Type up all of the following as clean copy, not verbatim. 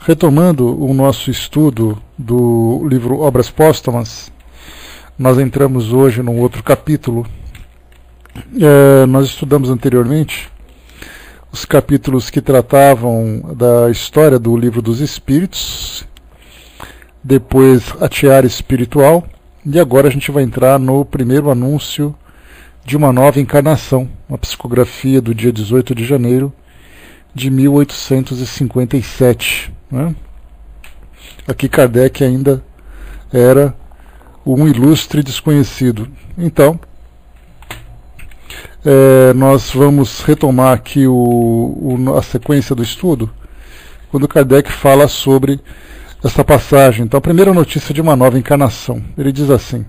Retomando o nosso estudo do livro Obras Póstumas, nós entramos hoje num outro capítulo. Nós estudamos anteriormente os capítulos que tratavam da história do Livro dos Espíritos, depois a tiara espiritual, e agora a gente vai entrar no primeiro anúncio de uma nova encarnação, uma psicografia do dia 18 de janeiro de 1857. Né? Aqui Kardec ainda era um ilustre desconhecido. Então, nós vamos retomar aqui a sequência do estudo, quando Kardec fala sobre essa passagem. Então, a primeira notícia de uma nova encarnação. Ele diz assim: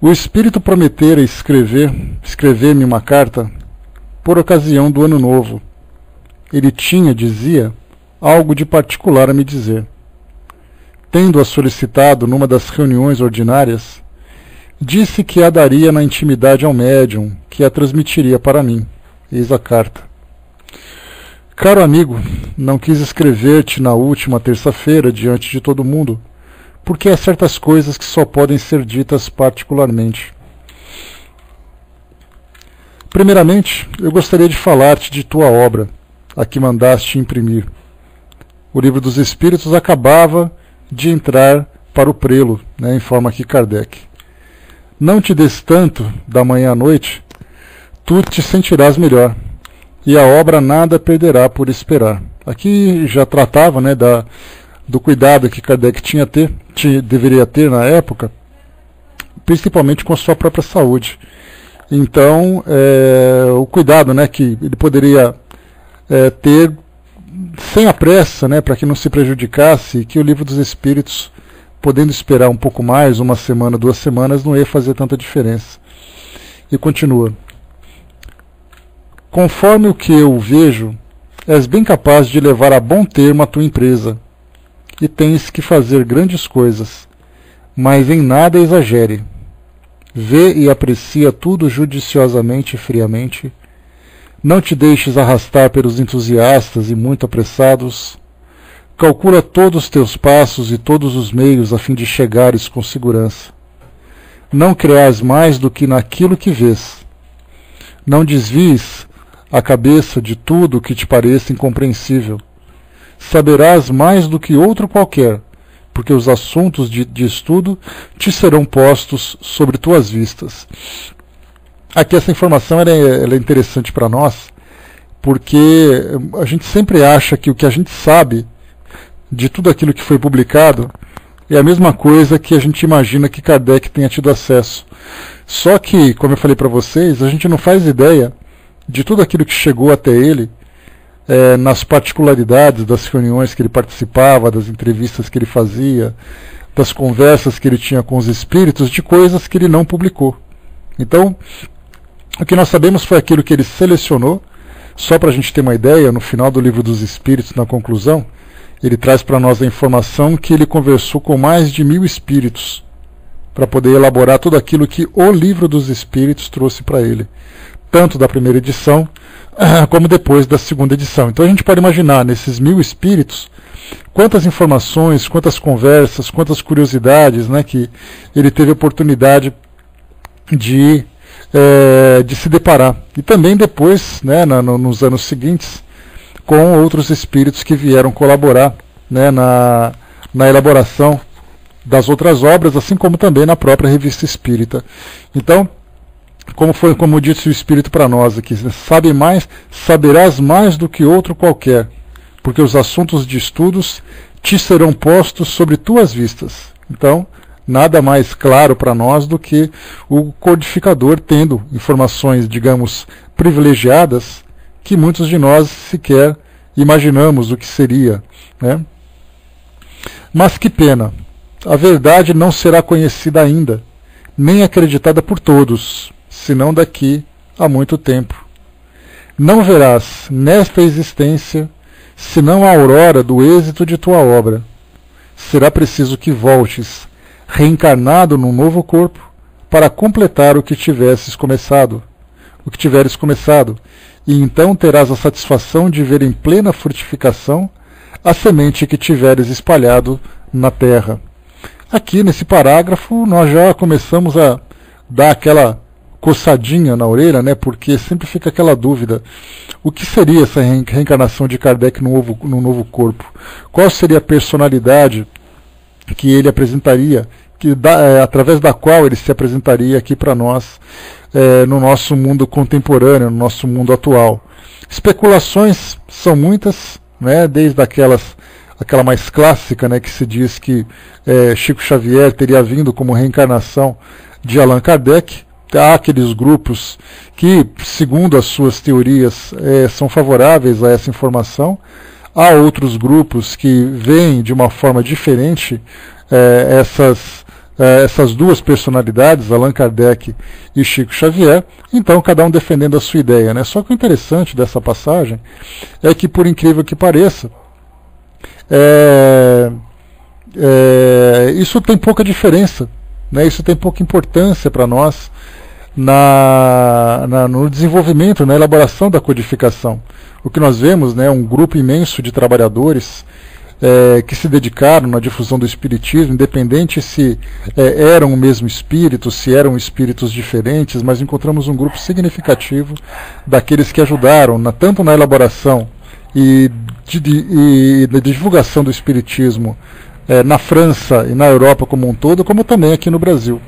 o Espírito prometera escrever-me uma carta por ocasião do Ano Novo. Ele tinha, dizia, algo de particular a me dizer. Tendo-a solicitado numa das reuniões ordinárias, disse que a daria na intimidade ao médium, que a transmitiria para mim. Eis a carta. Caro amigo, não quis escrever-te na última terça-feira diante de todo mundo, porque há certas coisas que só podem ser ditas particularmente. Primeiramente, eu gostaria de falar-te de tua obra, a que mandaste imprimir. O Livro dos Espíritos acabava de entrar para o prelo, informa aqui Kardec. Não te des tanto da manhã à noite, tu te sentirás melhor, e a obra nada perderá por esperar. Aqui já tratava do cuidado que Kardec deveria ter na época, principalmente com a sua própria saúde. Então, o cuidado que ele poderia ter sem a pressa, para que não se prejudicasse, que o Livro dos Espíritos, podendo esperar um pouco mais, uma semana, 2 semanas, não ia fazer tanta diferença. E continua: conforme o que eu vejo, és bem capaz de levar a bom termo a tua empresa, e tens que fazer grandes coisas, mas em nada exagere. Vê e aprecia tudo judiciosamente e friamente. Não te deixes arrastar pelos entusiastas e muito apressados. Calcula todos os teus passos e todos os meios a fim de chegares com segurança. Não creas mais do que naquilo que vês. Não desvies a cabeça de tudo o que te pareça incompreensível. Saberás mais do que outro qualquer, porque os assuntos de estudo te serão postos sobre tuas vistas. Aqui essa informação ela é interessante para nós, porque a gente sempre acha que o que a gente sabe de tudo aquilo que foi publicado é a mesma coisa que a gente imagina que Kardec tenha tido acesso. Só que, como eu falei para vocês, a gente não faz ideia de tudo aquilo que chegou até ele, nas particularidades das reuniões que ele participava, das entrevistas que ele fazia, das conversas que ele tinha com os espíritos, de coisas que ele não publicou. Então, o que nós sabemos foi aquilo que ele selecionou. Só para a gente ter uma ideia, no final do Livro dos Espíritos, na conclusão, ele traz para nós a informação que ele conversou com mais de 1000 espíritos para poder elaborar tudo aquilo que o Livro dos Espíritos trouxe para ele, tanto da primeira edição como depois da segunda edição. Então a gente pode imaginar, nesses 1000 espíritos, quantas informações, quantas conversas, quantas curiosidades que ele teve a oportunidade de se deparar. E também depois, nos anos seguintes, com outros espíritos que vieram colaborar na elaboração das outras obras, assim como também na própria Revista Espírita. Então, como disse o Espírito para nós aqui, saberás mais do que outro qualquer, porque os assuntos de estudos te serão postos sobre tuas vistas. Então, nada mais claro para nós do que o codificador tendo informações, digamos, privilegiadas, que muitos de nós sequer imaginamos o que seria. Mas que pena, a verdade não será conhecida ainda, nem acreditada por todos, senão daqui a muito tempo. Não verás nesta existência senão a aurora do êxito de tua obra. Será preciso que voltes, reencarnado num novo corpo, para completar o que tiveres começado, e então terás a satisfação de ver em plena frutificação a semente que tiveres espalhado na terra. Aqui nesse parágrafo nós já começamos a dar aquela coçadinha na orelha, né, porque sempre fica aquela dúvida: o que seria essa reencarnação de Kardec no novo corpo? Qual seria a personalidade que ele apresentaria, através da qual ele se apresentaria aqui para nós, no nosso mundo contemporâneo, no nosso mundo atual? Especulações são muitas, né, desde aquela mais clássica, né, que se diz que Chico Xavier teria vindo como reencarnação de Allan Kardec. Há aqueles grupos que, segundo as suas teorias, são favoráveis a essa informação. Há outros grupos que veem de uma forma diferente essas duas personalidades, Allan Kardec e Chico Xavier, então cada um defendendo a sua ideia, né? Só que o interessante dessa passagem é que, por incrível que pareça, isso tem pouca diferença, né? Isso tem pouca importância para nós no desenvolvimento, na elaboração da codificação. O que nós vemos, né, um grupo imenso de trabalhadores que se dedicaram na difusão do espiritismo, independente se eram o mesmo espírito, se eram espíritos diferentes, mas encontramos um grupo significativo daqueles que ajudaram tanto na elaboração e na divulgação do espiritismo na França e na Europa como um todo, como também aqui no Brasil.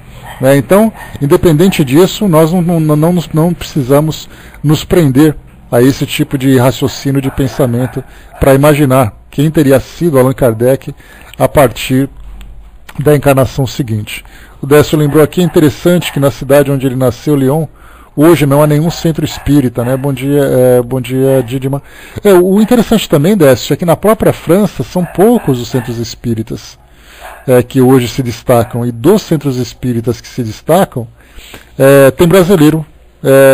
Então, independente disso, nós não precisamos nos prender a esse tipo de raciocínio, de pensamento, para imaginar quem teria sido Allan Kardec a partir da encarnação seguinte. O Décio lembrou aqui, é interessante que na cidade onde ele nasceu, Lyon, hoje não há nenhum centro espírita, né? Bom dia, Didima. O interessante também, Décio, é que na própria França são poucos os centros espíritas que hoje se destacam, e dos centros espíritas que se destacam, tem brasileiro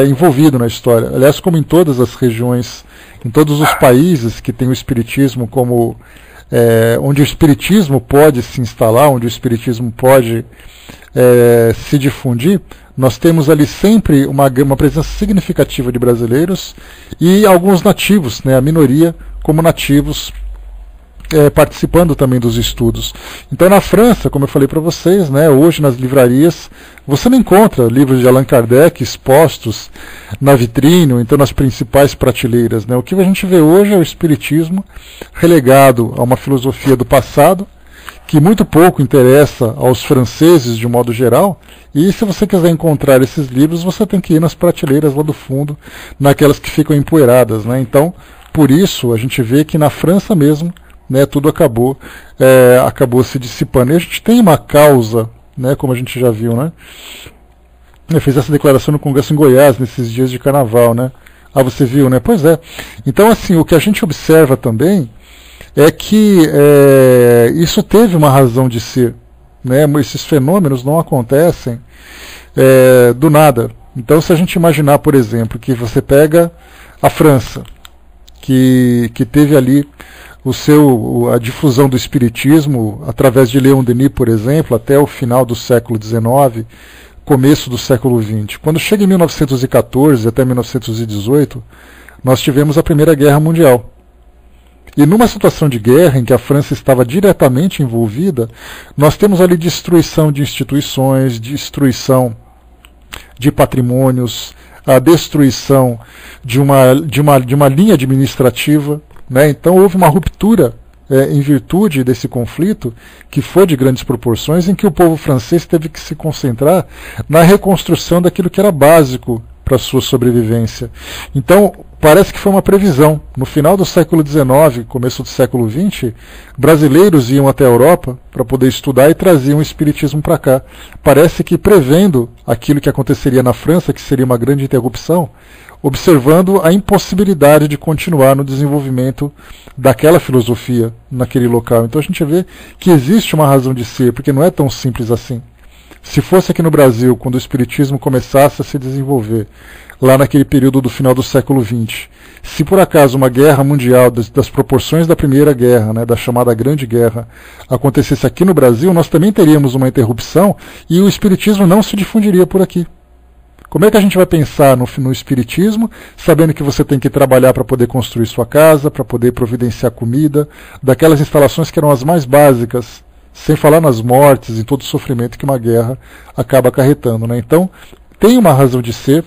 envolvido na história. Aliás, como em todas as regiões, em todos os países que tem o espiritismo como onde o espiritismo pode se instalar, onde o espiritismo pode se difundir, nós temos ali sempre uma presença significativa de brasileiros e alguns nativos, né, a minoria como nativos, participando também dos estudos. Então, na França, como eu falei para vocês, né, hoje nas livrarias você não encontra livros de Allan Kardec expostos na vitrine, ou então nas principais prateleiras, né. O que a gente vê hoje é o espiritismo relegado a uma filosofia do passado, que muito pouco interessa aos franceses de modo geral, e se você quiser encontrar esses livros, você tem que ir nas prateleiras lá do fundo, naquelas que ficam empoeiradas, né. Então, por isso, a gente vê que na França mesmo, né, tudo acabou se dissipando. E a gente tem uma causa, né, como a gente já viu, né? Eu fiz essa declaração no Congresso em Goiás, nesses dias de carnaval, né? Ah, você viu, né? Pois é. Então, assim, o que a gente observa também é que isso teve uma razão de ser, né? Esses fenômenos não acontecem do nada. Então, se a gente imaginar, por exemplo, que você pega a França, que teve ali a difusão do espiritismo através de Leon Denis, por exemplo, até o final do século XIX, começo do século XX. Quando chega em 1914 até 1918, nós tivemos a Primeira Guerra Mundial. E numa situação de guerra em que a França estava diretamente envolvida, nós temos ali destruição de instituições, destruição de patrimônios, a destruição de uma linha administrativa, né? Então houve uma ruptura em virtude desse conflito, que foi de grandes proporções, em que o povo francês teve que se concentrar na reconstrução daquilo que era básico para a sua sobrevivência. Então, parece que foi uma previsão. No final do século XIX, começo do século XX, brasileiros iam até a Europa para poder estudar e traziam o espiritismo para cá. Parece que prevendo aquilo que aconteceria na França, que seria uma grande interrupção, observando a impossibilidade de continuar no desenvolvimento daquela filosofia naquele local. Então a gente vê que existe uma razão de ser, porque não é tão simples assim. Se fosse aqui no Brasil, quando o espiritismo começasse a se desenvolver, lá naquele período do final do século XX, se por acaso uma guerra mundial das proporções da Primeira Guerra, né, da chamada Grande Guerra, acontecesse aqui no Brasil, nós também teríamos uma interrupção e o espiritismo não se difundiria por aqui. Como é que a gente vai pensar no espiritismo, sabendo que você tem que trabalhar para poder construir sua casa, para poder providenciar comida, daquelas instalações que eram as mais básicas, sem falar nas mortes e todo o sofrimento que uma guerra acaba acarretando, né? Então, tem uma razão de ser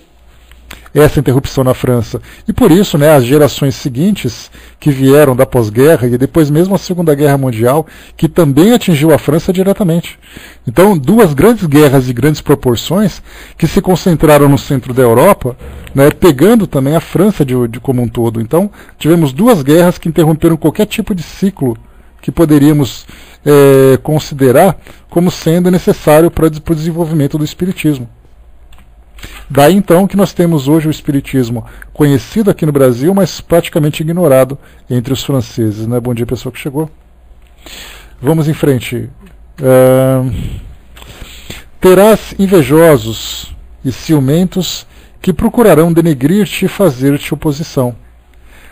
essa interrupção na França. E por isso, né, as gerações seguintes que vieram da pós-guerra e depois mesmo a Segunda Guerra Mundial, que também atingiu a França diretamente. Então, duas grandes guerras de grandes proporções que se concentraram no centro da Europa, né, pegando também a França de como um todo. Então, tivemos duas guerras que interromperam qualquer tipo de ciclo que poderíamos considerar como sendo necessário para o desenvolvimento do espiritismo. Daí então que nós temos hoje o espiritismo conhecido aqui no Brasil, mas praticamente ignorado entre os franceses, né? Bom dia, pessoal que chegou. Vamos em frente. Terás invejosos e ciumentos que procurarão denegrir-te e fazer-te oposição.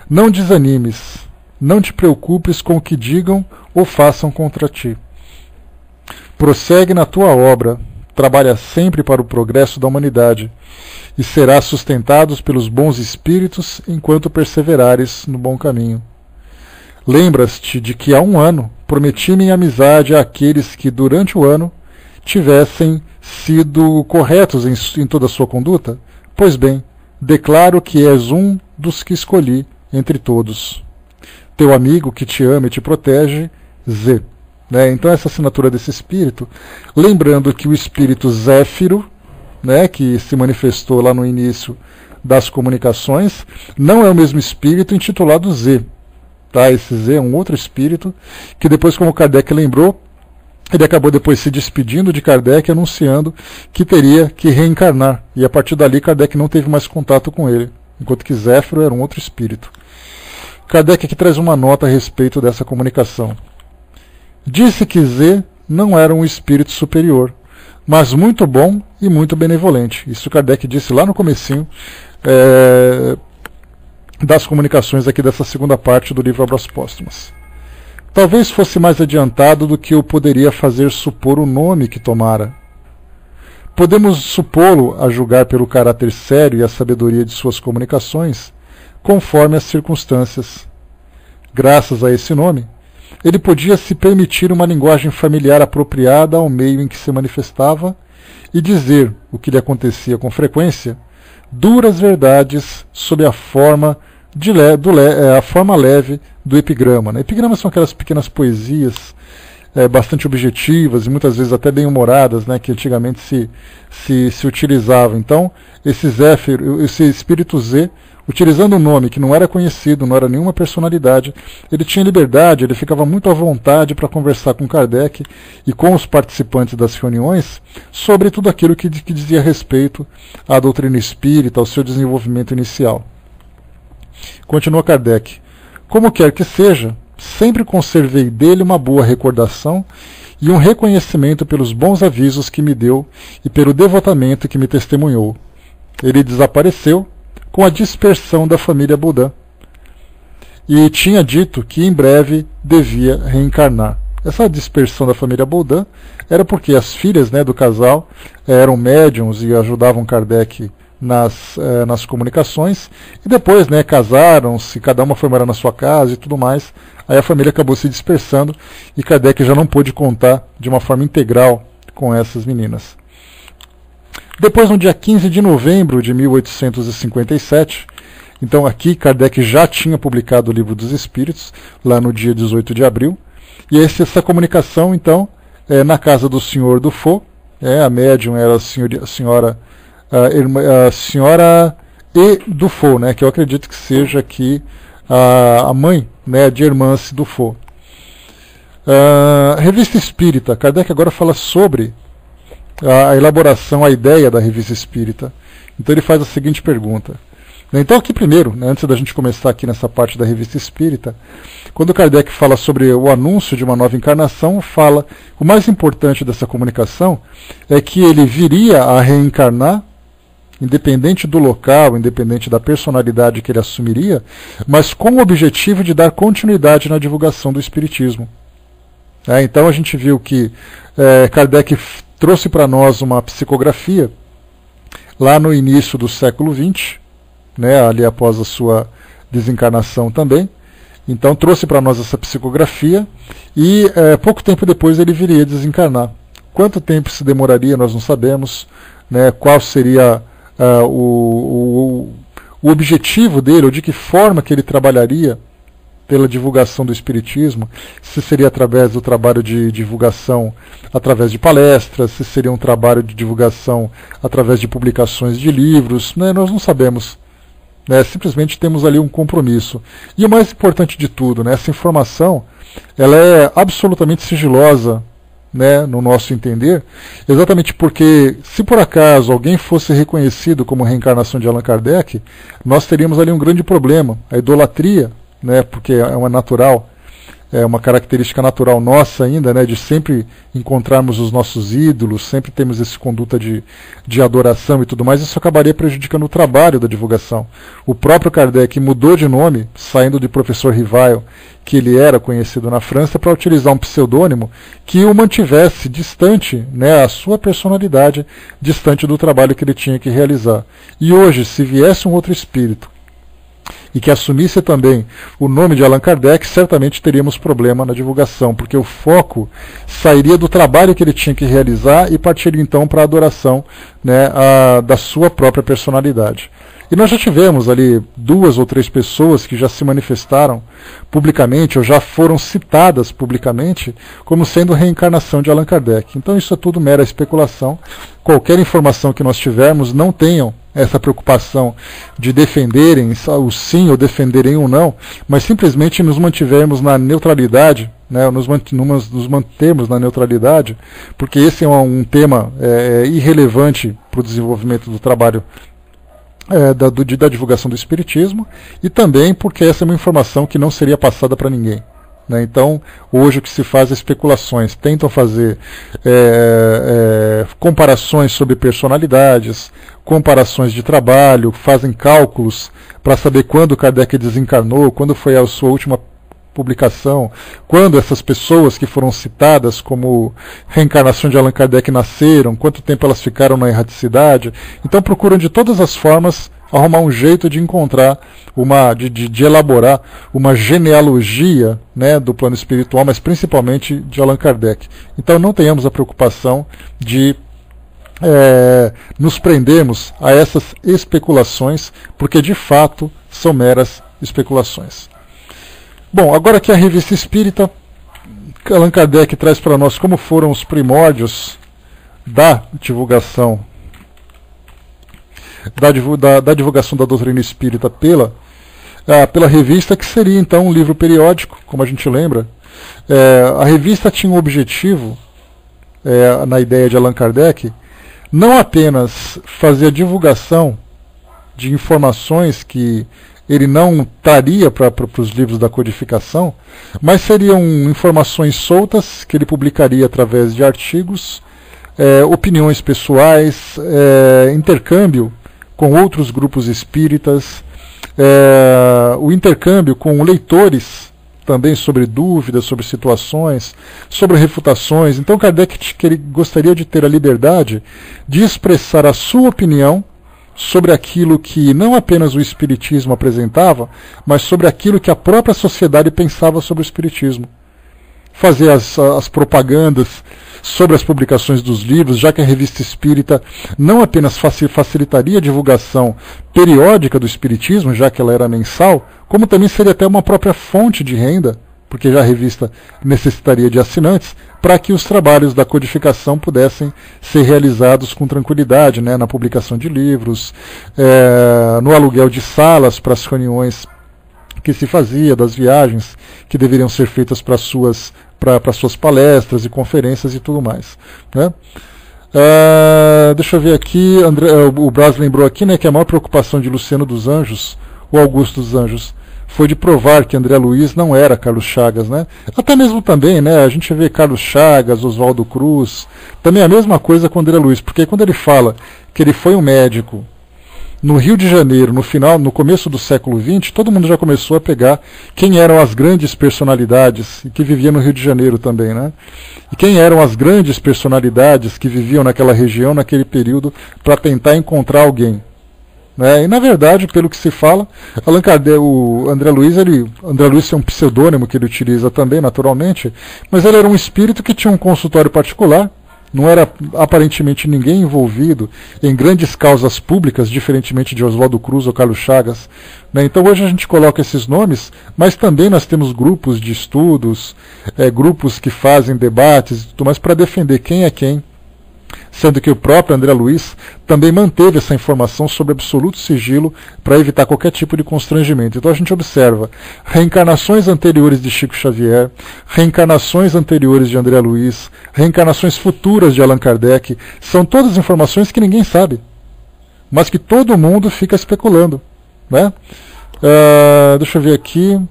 Não desanimes, não te preocupes com o que digam ou façam contra ti. Prossegue na tua obra, trabalha sempre para o progresso da humanidade, e serás sustentado pelos bons espíritos enquanto perseverares no bom caminho. Lembras-te de que há 1 ano prometi minha amizade àqueles que durante o ano tivessem sido corretos em toda a sua conduta? Pois bem, declaro que és um dos que escolhi entre todos. Teu amigo que te ama e te protege, Z. Né? Então essa assinatura desse espírito, lembrando que o espírito Zéfiro, né, que se manifestou lá no início das comunicações, não é o mesmo espírito intitulado Z. Tá? Esse Z é um outro espírito, que depois, como Kardec lembrou, ele acabou depois se despedindo de Kardec, anunciando que teria que reencarnar. E a partir dali Kardec não teve mais contato com ele, enquanto que Zéfiro era um outro espírito. Kardec aqui traz uma nota a respeito dessa comunicação. Disse que Z não era um espírito superior, mas muito bom e muito benevolente. Isso Kardec disse lá no comecinho das comunicações aqui dessa segunda parte do livro Obras Póstumas. Talvez fosse mais adiantado do que eu poderia fazer supor o nome que tomara. Podemos supô-lo a julgar pelo caráter sério e a sabedoria de suas comunicações, conforme as circunstâncias. Graças a esse nome, ele podia se permitir uma linguagem familiar apropriada ao meio em que se manifestava e dizer, o que lhe acontecia com frequência, duras verdades sob a forma, a forma leve do epigrama. Né? Epigramas são aquelas pequenas poesias bastante objetivas e muitas vezes até bem-humoradas, né, que antigamente se utilizavam. Então, esse espírito Z, utilizando um nome que não era conhecido, não era nenhuma personalidade, ele tinha liberdade, ele ficava muito à vontade para conversar com Kardec e com os participantes das reuniões sobre tudo aquilo que dizia respeito à doutrina espírita, ao seu desenvolvimento inicial. Continua Kardec. Como quer que seja, sempre conservei dele uma boa recordação e um reconhecimento pelos bons avisos que me deu e pelo devotamento que me testemunhou. Ele desapareceu com a dispersão da família Baudin, e tinha dito que em breve devia reencarnar. Essa dispersão da família Baudin era porque as filhas, né, do casal eram médiums e ajudavam Kardec nas comunicações, e depois, né, casaram-se, cada uma foi morar na sua casa e tudo mais. Aí a família acabou se dispersando e Kardec já não pôde contar de uma forma integral com essas meninas. Depois, no dia 15 de novembro de 1857, então aqui Kardec já tinha publicado o Livro dos Espíritos, lá no dia 18 de abril, e essa comunicação, então, na casa do senhor Dufault, a médium era a senhora E. Dufault, né, que eu acredito que seja aqui a mãe, né, de Hermance Dufault. Revista Espírita, Kardec agora fala sobre a elaboração, a ideia da Revista Espírita. Então ele faz a seguinte pergunta. Então aqui primeiro, né, antes da gente começar aqui nessa parte da Revista Espírita, quando Kardec fala sobre o anúncio de uma nova encarnação, fala, o mais importante dessa comunicação é que ele viria a reencarnar, independente do local, independente da personalidade que ele assumiria, mas com o objetivo de dar continuidade na divulgação do Espiritismo. Então a gente viu que Kardec trouxe para nós uma psicografia lá no início do século XX, né, ali após a sua desencarnação também. Então trouxe para nós essa psicografia e pouco tempo depois ele viria a desencarnar. Quanto tempo se demoraria nós não sabemos, né, qual seria o objetivo dele, ou de que forma que ele trabalharia pela divulgação do Espiritismo, se seria através do trabalho de divulgação através de palestras, se seria um trabalho de divulgação através de publicações de livros, né, nós não sabemos. Simplesmente temos ali um compromisso. E o mais importante de tudo, né, essa informação ela é absolutamente sigilosa, né, no nosso entender, exatamente porque se por acaso alguém fosse reconhecido como reencarnação de Allan Kardec, nós teríamos ali um grande problema, a idolatria, né, porque é uma natural, é uma característica natural nossa ainda, né, de sempre encontrarmos os nossos ídolos, sempre temos essa conduta de adoração e tudo mais, isso acabaria prejudicando o trabalho da divulgação. O próprio Kardec mudou de nome, saindo de professor Rivail, que ele era conhecido na França, para utilizar um pseudônimo que o mantivesse distante, né, a sua personalidade, distante do trabalho que ele tinha que realizar. E hoje, se viesse um outro espírito, e que assumisse também o nome de Allan Kardec, certamente teríamos problema na divulgação, porque o foco sairia do trabalho que ele tinha que realizar e partiria então para a adoração, né, da sua própria personalidade. E nós já tivemos ali 2 ou 3 pessoas que já se manifestaram publicamente, ou já foram citadas publicamente, como sendo reencarnação de Allan Kardec. Então isso é tudo mera especulação. Qualquer informação que nós tivermos, não tenham essa preocupação de defenderem o sim ou defenderem o não, mas simplesmente nos mantivermos na neutralidade, né, nos mantermos na neutralidade, porque esse é um tema irrelevante para o desenvolvimento do trabalho da divulgação do Espiritismo, e também porque essa é uma informação que não seria passada para ninguém. Né? Então, hoje o que se faz é especulações, tentam fazer comparações sobre personalidades, comparações de trabalho, fazem cálculos para saber quando Kardec desencarnou, quando foi a sua última publicação, quando essas pessoas que foram citadas como reencarnação de Allan Kardec nasceram, quanto tempo elas ficaram na erraticidade. Então procuram de todas as formas arrumar um jeito de encontrar, de elaborar uma genealogia, né, do plano espiritual, mas principalmente de Allan Kardec. Então não tenhamos a preocupação de nos prendermos a essas especulações, porque de fato são meras especulações. Bom, agora aqui a Revista Espírita, Allan Kardec traz para nós como foram os primórdios da divulgação da divulgação da doutrina espírita pela revista, que seria então um livro periódico, como a gente lembra. A revista tinha um objetivo, na ideia de Allan Kardec, não apenas fazer a divulgação de informações que ele não traria para os livros da codificação, mas seriam informações soltas que ele publicaria através de artigos, opiniões pessoais, intercâmbio com outros grupos espíritas, o intercâmbio com leitores também sobre dúvidas, sobre situações, sobre refutações. Então Kardec gostaria de ter a liberdade de expressar a sua opinião sobre aquilo que não apenas o Espiritismo apresentava, mas sobre aquilo que a própria sociedade pensava sobre o Espiritismo. Fazer as propagandas sobre as publicações dos livros, já que a Revista Espírita não apenas facilitaria a divulgação periódica do Espiritismo, já que ela era mensal, como também seria até uma própria fonte de renda, porque já a revista necessitaria de assinantes, para que os trabalhos da codificação pudessem ser realizados com tranquilidade, né, na publicação de livros, no aluguel de salas para as reuniões que se fazia, das viagens que deveriam ser feitas para suas palestras e conferências e tudo mais. Né? Deixa eu ver aqui, o Braz lembrou aqui, né, que a maior preocupação de Luciano dos Anjos, ou Augusto dos Anjos, foi de provar que André Luiz não era Carlos Chagas, né? Até mesmo também, né? A gente vê Carlos Chagas, Oswaldo Cruz, também a mesma coisa com André Luiz, porque quando ele fala que ele foi um médico, no Rio de Janeiro, no começo do século XX, todo mundo já começou a pegar quem eram as grandes personalidades que viviam no Rio de Janeiro também, né? E quem eram as grandes personalidades que viviam naquela região, naquele período, para tentar encontrar alguém. E, na verdade, pelo que se fala, Allan Kardec, o André Luiz é um pseudônimo que ele utiliza também, naturalmente, mas ele era um espírito que tinha um consultório particular, não era aparentemente ninguém envolvido em grandes causas públicas, diferentemente de Oswaldo Cruz ou Carlos Chagas. Então hoje a gente coloca esses nomes, mas também nós temos grupos de estudos, grupos que fazem debates e tudo mais para defender quem é quem. Sendo que o próprio André Luiz também manteve essa informação sob absoluto sigilo para evitar qualquer tipo de constrangimento. Então a gente observa reencarnações anteriores de Chico Xavier, reencarnações anteriores de André Luiz, reencarnações futuras de Allan Kardec, são todas informações que ninguém sabe, mas que todo mundo fica especulando. Deixa eu ver aqui.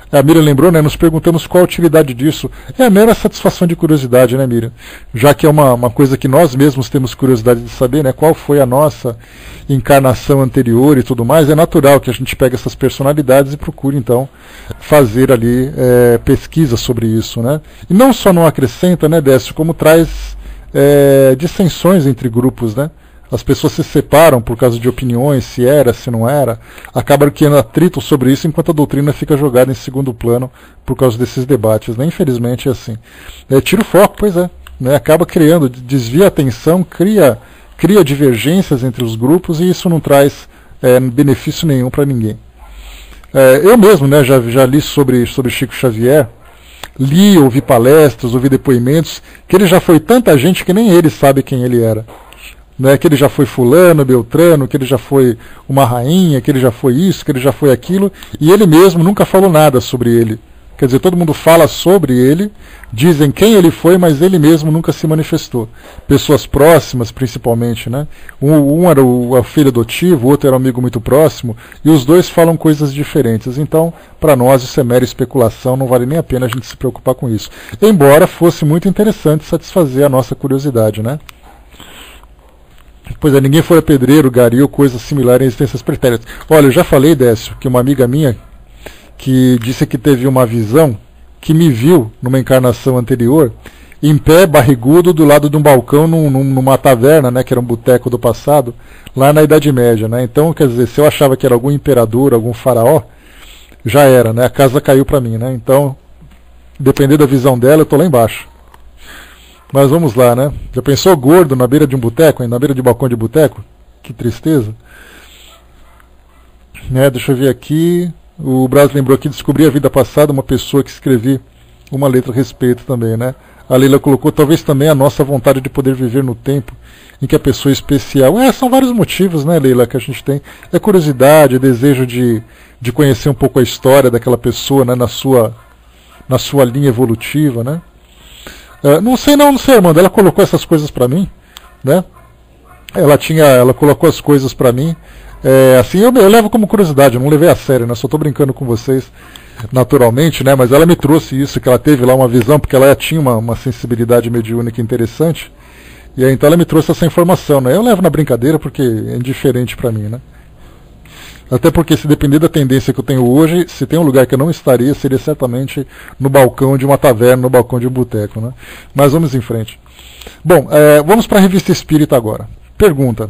A Miriam lembrou, nos perguntamos qual a utilidade disso. É a mera satisfação de curiosidade, Miriam? Já que é uma coisa que nós mesmos temos curiosidade de saber, qual foi a nossa encarnação anterior e tudo mais, é natural que a gente pegue essas personalidades e procure, então, fazer ali pesquisa sobre isso, E não só não acrescenta, Décio, como traz dissensões entre grupos, As pessoas se separam por causa de opiniões, se era, se não era. Acaba criando atrito sobre isso, enquanto a doutrina fica jogada em segundo plano por causa desses debates. Infelizmente é assim. Tira o foco, pois é. Acaba criando, desvia a atenção, cria divergências entre os grupos e isso não traz benefício nenhum para ninguém. Eu mesmo já li sobre Chico Xavier, ouvi palestras, ouvi depoimentos, que ele já foi tanta gente que nem ele sabe quem ele era. Que ele já foi fulano, beltrano, que ele já foi uma rainha, que ele já foi isso, que ele já foi aquilo, e ele mesmo nunca falou nada sobre ele. Quer dizer, todo mundo fala sobre ele, dizem quem ele foi, mas ele mesmo nunca se manifestou. Pessoas próximas, principalmente, Um era o filho adotivo, o outro era um amigo muito próximo, e os dois falam coisas diferentes. Então, para nós, isso é mera especulação, não vale nem a pena a gente se preocupar com isso. Embora fosse muito interessante satisfazer a nossa curiosidade, Pois é, ninguém fora pedreiro, gari ou coisa similar em existências pretéritas. Olha, eu já falei, Décio, que uma amiga minha que disse que teve uma visão, que me viu numa encarnação anterior, em pé, barrigudo, do lado de um balcão numa taverna, que era um boteco do passado, lá na Idade Média. Então, quer dizer, se eu achava que era algum imperador, algum faraó, já era, a casa caiu para mim. Então, dependendo da visão dela, eu estou lá embaixo. Mas vamos lá, Já pensou gordo na beira de um boteco, na beira de um balcão de boteco? Que tristeza. Deixa eu ver aqui. O Braz lembrou aqui, descobri a vida passada, uma pessoa que escrevi uma letra a respeito também, A Leila colocou, talvez também a nossa vontade de poder viver no tempo em que a pessoa é especial. São vários motivos, Leila, que a gente tem. É curiosidade, é desejo de conhecer um pouco a história daquela pessoa, na sua linha evolutiva, Não sei, Armando. Ela colocou essas coisas para mim, Ela colocou as coisas para mim. Assim, eu levo como curiosidade, eu não levei a sério, Só estou brincando com vocês, naturalmente, Mas ela me trouxe isso, que ela teve lá uma visão, porque ela tinha uma sensibilidade mediúnica interessante. E aí, então ela me trouxe essa informação, Eu levo na brincadeira porque é indiferente para mim, Até porque, se depender da tendência que eu tenho hoje, se tem um lugar que eu não estaria, seria certamente no balcão de uma taverna, no balcão de um boteco. Mas vamos em frente. Bom, vamos para a Revista Espírita agora. Pergunta.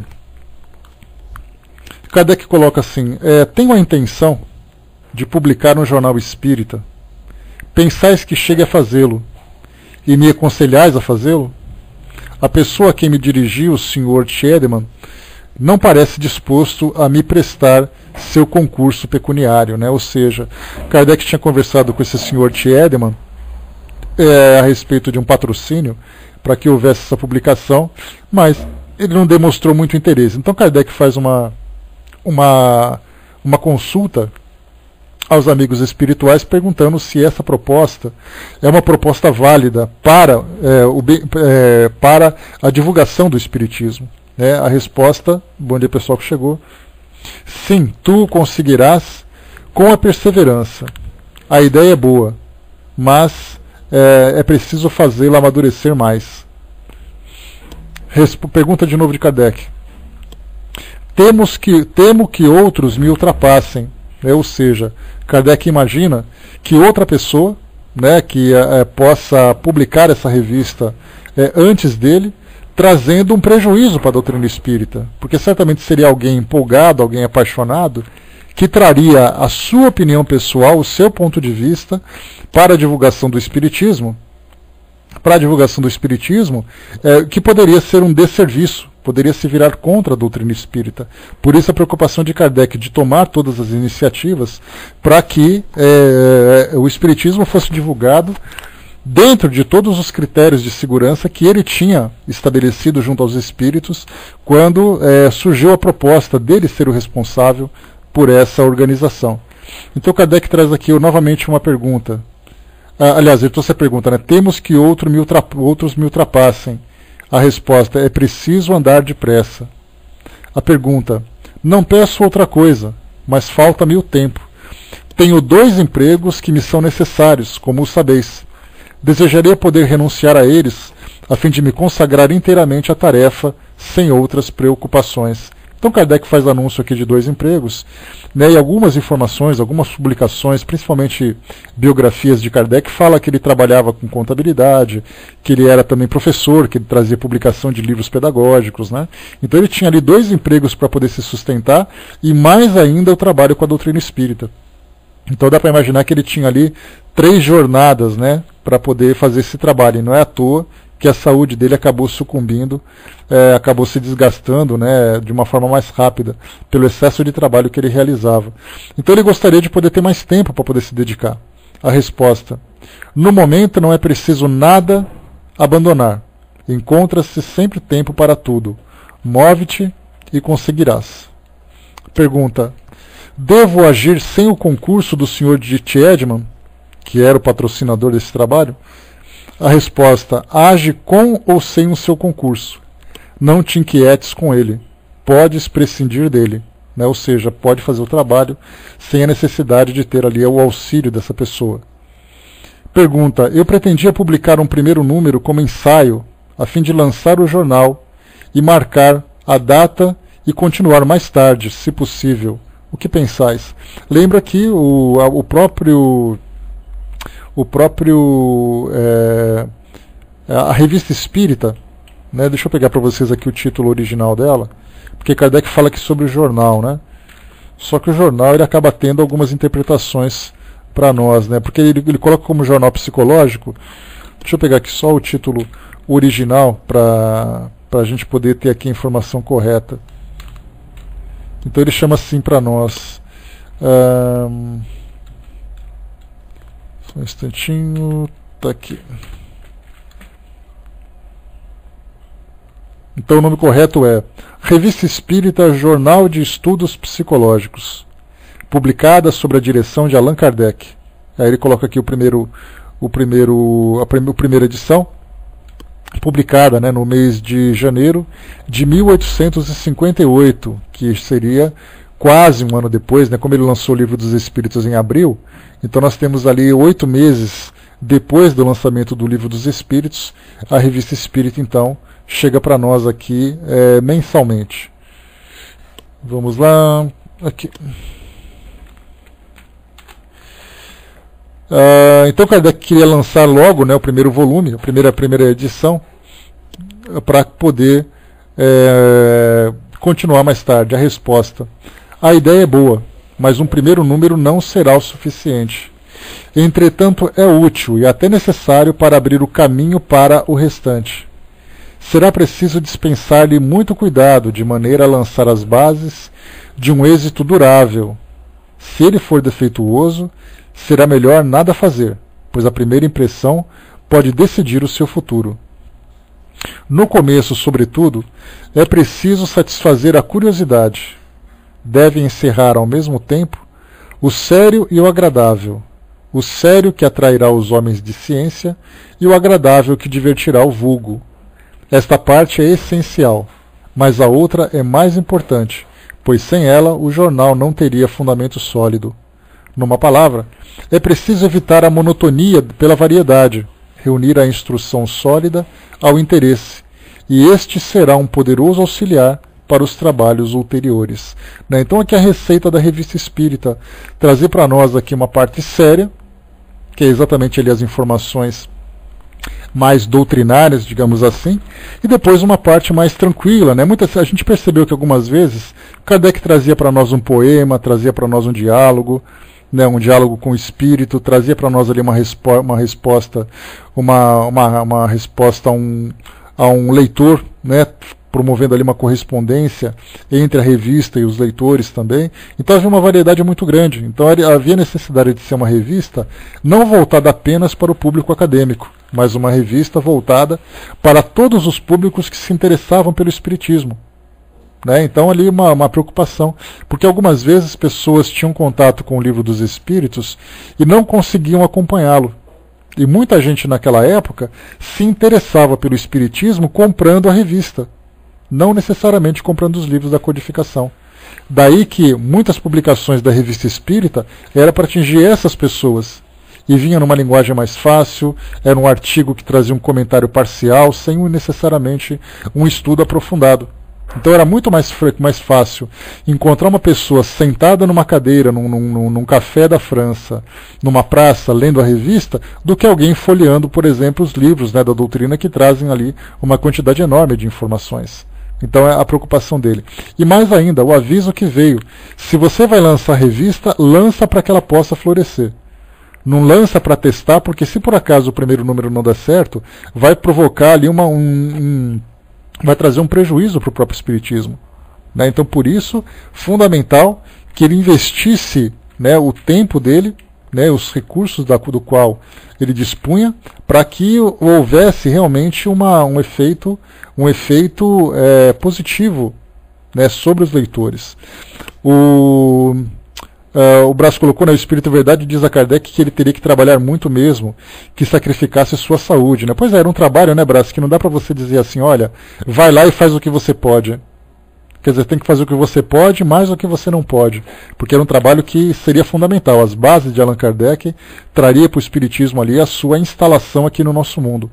Kardec coloca assim, tenho a intenção de publicar um jornal espírita. Pensais que chegue a fazê-lo e me aconselhais a fazê-lo? A pessoa a quem me dirigiu, o Sr. Tiedemann, não parece disposto a me prestar seu concurso pecuniário, Ou seja, Kardec tinha conversado com esse Sr. Tiedemann a respeito de um patrocínio para que houvesse essa publicação, mas ele não demonstrou muito interesse. Então Kardec faz uma consulta aos amigos espirituais perguntando se essa proposta é uma proposta válida para a divulgação do Espiritismo. A resposta, bom dia pessoal que chegou, sim, tu conseguirás com a perseverança. A ideia é boa, mas é preciso fazê-la amadurecer mais. Pergunta de novo de Kardec. Temo que outros me ultrapassem. Ou seja, Kardec imagina que outra pessoa, né, que possa publicar essa revista antes dele, trazendo um prejuízo para a doutrina espírita. Porque certamente seria alguém empolgado, alguém apaixonado, que traria a sua opinião pessoal, o seu ponto de vista, para a divulgação do Espiritismo, que poderia ser um desserviço, poderia se virar contra a doutrina espírita. Por isso a preocupação de Kardec de tomar todas as iniciativas para que o Espiritismo fosse divulgado dentro de todos os critérios de segurança que ele tinha estabelecido junto aos espíritos, quando surgiu a proposta dele ser o responsável por essa organização. Então Kardec traz aqui novamente uma pergunta. Aliás, ele trouxe a pergunta, né? Temos que outros me ultrapassem. A resposta é preciso andar depressa. A pergunta, não peço outra coisa, mas falta-me o tempo. Tenho 2 empregos que me são necessários, como o sabeis. Desejaria poder renunciar a eles, a fim de me consagrar inteiramente à tarefa, sem outras preocupações. Então Kardec faz anúncio aqui de 2 empregos, né, e algumas informações, algumas publicações, principalmente biografias de Kardec, fala que ele trabalhava com contabilidade, que ele era também professor, que ele trazia publicação de livros pedagógicos, né? Então ele tinha ali 2 empregos para poder se sustentar, e mais ainda o trabalho com a doutrina espírita. Então dá para imaginar que ele tinha ali 3 jornadas, né, para poder fazer esse trabalho, e não é à toa que a saúde dele acabou sucumbindo, acabou se desgastando, né, de uma forma mais rápida, pelo excesso de trabalho que ele realizava. Então ele gostaria de poder ter mais tempo para poder se dedicar. A resposta: no momento não é preciso nada abandonar. Encontra-se sempre tempo para tudo. Move-te e conseguirás. Pergunta: devo agir sem o concurso do Sr. de Tiedman, que era o patrocinador desse trabalho? A resposta: age com ou sem o seu concurso. Não te inquietes com ele. Podes prescindir dele. Né? Ou seja, pode fazer o trabalho sem a necessidade de ter ali o auxílio dessa pessoa. Pergunta: eu pretendia publicar um primeiro número como ensaio, a fim de lançar o jornal e marcar a data e continuar mais tarde, se possível. O que pensais? Lembra que a Revista Espírita, né, deixa eu pegar para vocês aqui o título original dela, porque Kardec fala aqui sobre o jornal, né? Só que o jornal ele acaba tendo algumas interpretações para nós, né? Porque ele coloca como jornal psicológico. Deixa eu pegar aqui só o título original para a gente poder ter aqui a informação correta. Então ele chama assim para nós. Só um instantinho, tá aqui. Então o nome correto é Revista Espírita Jornal de Estudos Psicológicos, publicada sob a direção de Allan Kardec. Aí ele coloca aqui a primeira edição, publicada, né, no mês de janeiro de 1858, que seria quase um ano depois, né, como ele lançou o Livro dos Espíritos em abril. Então nós temos ali 8 meses depois do lançamento do Livro dos Espíritos, a Revista Espírita então chega para nós aqui mensalmente. Vamos lá, aqui. Então Kardec queria lançar logo, né, o primeiro volume, a primeira edição, para poder continuar mais tarde. A resposta: a ideia é boa, mas um primeiro número não será o suficiente. Entretanto, é útil e até necessário para abrir o caminho para o restante. Será preciso dispensar-lhe muito cuidado, de maneira a lançar as bases de um êxito durável. Se ele for defeituoso, será melhor nada fazer, pois a primeira impressão pode decidir o seu futuro. No começo, sobretudo, é preciso satisfazer a curiosidade. Deve encerrar ao mesmo tempo o sério e o agradável. O sério que atrairá os homens de ciência e o agradável que divertirá o vulgo. Esta parte é essencial, mas a outra é mais importante, pois sem ela o jornal não teria fundamento sólido. Numa palavra, é preciso evitar a monotonia pela variedade, reunir a instrução sólida ao interesse, e este será um poderoso auxiliar para os trabalhos ulteriores. Né? Então aqui a receita da Revista Espírita, trazer para nós aqui uma parte séria, que é exatamente ali as informações mais doutrinárias, digamos assim, e depois uma parte mais tranquila. Né? A gente percebeu que algumas vezes Kardec trazia para nós um poema, trazia para nós um diálogo, né, um diálogo com o espírito, trazia para nós ali uma resposta a um leitor, né, promovendo ali uma correspondência entre a revista e os leitores também. Então havia uma variedade muito grande. Então havia necessidade de ser uma revista não voltada apenas para o público acadêmico, mas uma revista voltada para todos os públicos que se interessavam pelo espiritismo. Né? Então ali uma preocupação, porque algumas vezes pessoas tinham contato com o Livro dos Espíritos e não conseguiam acompanhá-lo. E muita gente naquela época se interessava pelo espiritismo comprando a revista, não necessariamente comprando os livros da codificação. Daí que muitas publicações da Revista Espírita era para atingir essas pessoas. E vinha numa linguagem mais fácil, era um artigo que trazia um comentário parcial, sem necessariamente um estudo aprofundado. Então era muito mais fácil encontrar uma pessoa sentada numa cadeira, num café da França, numa praça, lendo a revista, do que alguém folheando, por exemplo, os livros, né, da doutrina, que trazem ali uma quantidade enorme de informações. Então é a preocupação dele. E mais ainda, o aviso que veio: se você vai lançar a revista, lança para que ela possa florescer. Não lança para testar, porque se por acaso o primeiro número não der certo, vai provocar ali vai trazer um prejuízo para o próprio espiritismo. Né? Então, por isso, fundamental que ele investisse, né, o tempo dele, né, os recursos do qual ele dispunha, para que houvesse realmente um efeito positivo, né, sobre os leitores. O Brás colocou, né, o Espírito Verdade diz a Kardec que ele teria que trabalhar muito mesmo, que sacrificasse sua saúde. Né? Pois é, era um trabalho, né, Brás, que não dá para você dizer assim, olha, vai lá e faz o que você pode. Quer dizer, tem que fazer o que você pode, mais o que você não pode. Porque era um trabalho que seria fundamental. As bases de Allan Kardec traria para o Espiritismo ali a sua instalação aqui no nosso mundo.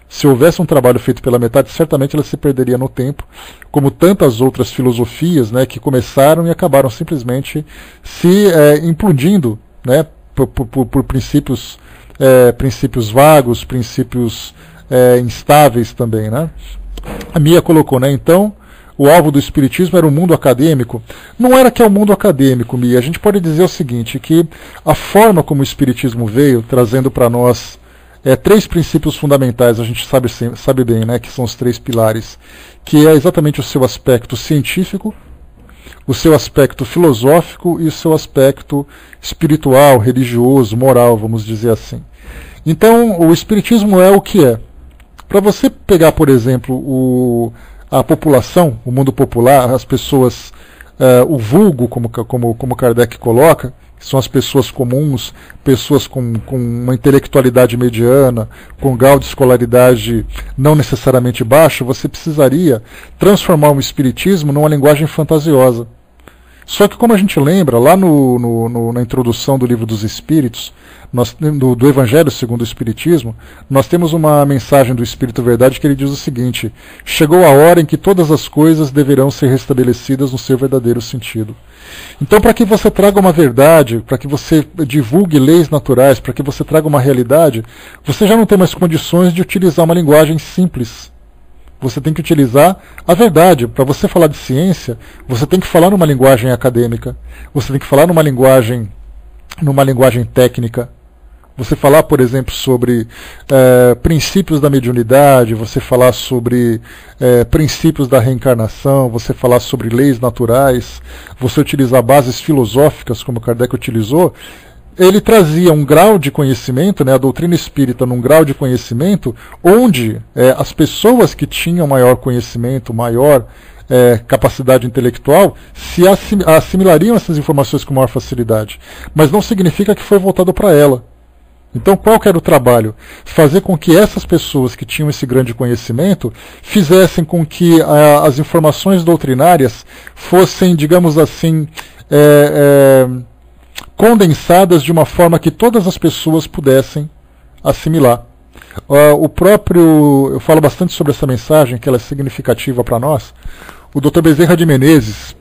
Se houvesse um trabalho feito pela metade, certamente ela se perderia no tempo, como tantas outras filosofias, né, que começaram e acabaram simplesmente se implodindo, né, por princípios vagos, princípios instáveis também. Né? A Mia colocou, né, então, o alvo do Espiritismo era o mundo acadêmico. Não era que é o mundo acadêmico, Mia. A gente pode dizer o seguinte, que a forma como o Espiritismo veio, trazendo para nós três princípios fundamentais, a gente sabe bem, né, que são os três pilares, que é exatamente o seu aspecto científico, o seu aspecto filosófico e o seu aspecto espiritual, religioso, moral, vamos dizer assim. Então, o Espiritismo é o que é. Para você pegar, por exemplo, a população, o mundo popular, as pessoas, o vulgo, como Kardec coloca, que são as pessoas comuns, pessoas com uma intelectualidade mediana, com grau de escolaridade não necessariamente baixo, você precisaria transformar o espiritismo numa linguagem fantasiosa. Só que, como a gente lembra, lá na introdução do Livro dos Espíritos, do Evangelho segundo o Espiritismo, nós temos uma mensagem do Espírito Verdade que ele diz o seguinte: chegou a hora em que todas as coisas deverão ser restabelecidas no seu verdadeiro sentido. Então, para que você traga uma verdade, para que você divulgue leis naturais, para que você traga uma realidade, você já não tem mais condições de utilizar uma linguagem simples. Você tem que utilizar a verdade. Para você falar de ciência, você tem que falar numa linguagem acadêmica, você tem que falar numa linguagem técnica. Você falar, por exemplo, sobre princípios da mediunidade, você falar sobre princípios da reencarnação, você falar sobre leis naturais, você utilizar bases filosóficas, como Kardec utilizou. Ele trazia um grau de conhecimento, né, a doutrina espírita num grau de conhecimento, onde as pessoas que tinham maior conhecimento, maior capacidade intelectual, se assimilariam essas informações com maior facilidade. Mas não significa que foi voltado para ela. Então, qual que era o trabalho? Fazer com que essas pessoas que tinham esse grande conhecimento fizessem com que as informações doutrinárias fossem, digamos assim, condensadas de uma forma que todas as pessoas pudessem assimilar. Eu falo bastante sobre essa mensagem, que ela é significativa para nós. O Dr. Bezerra de Menezes,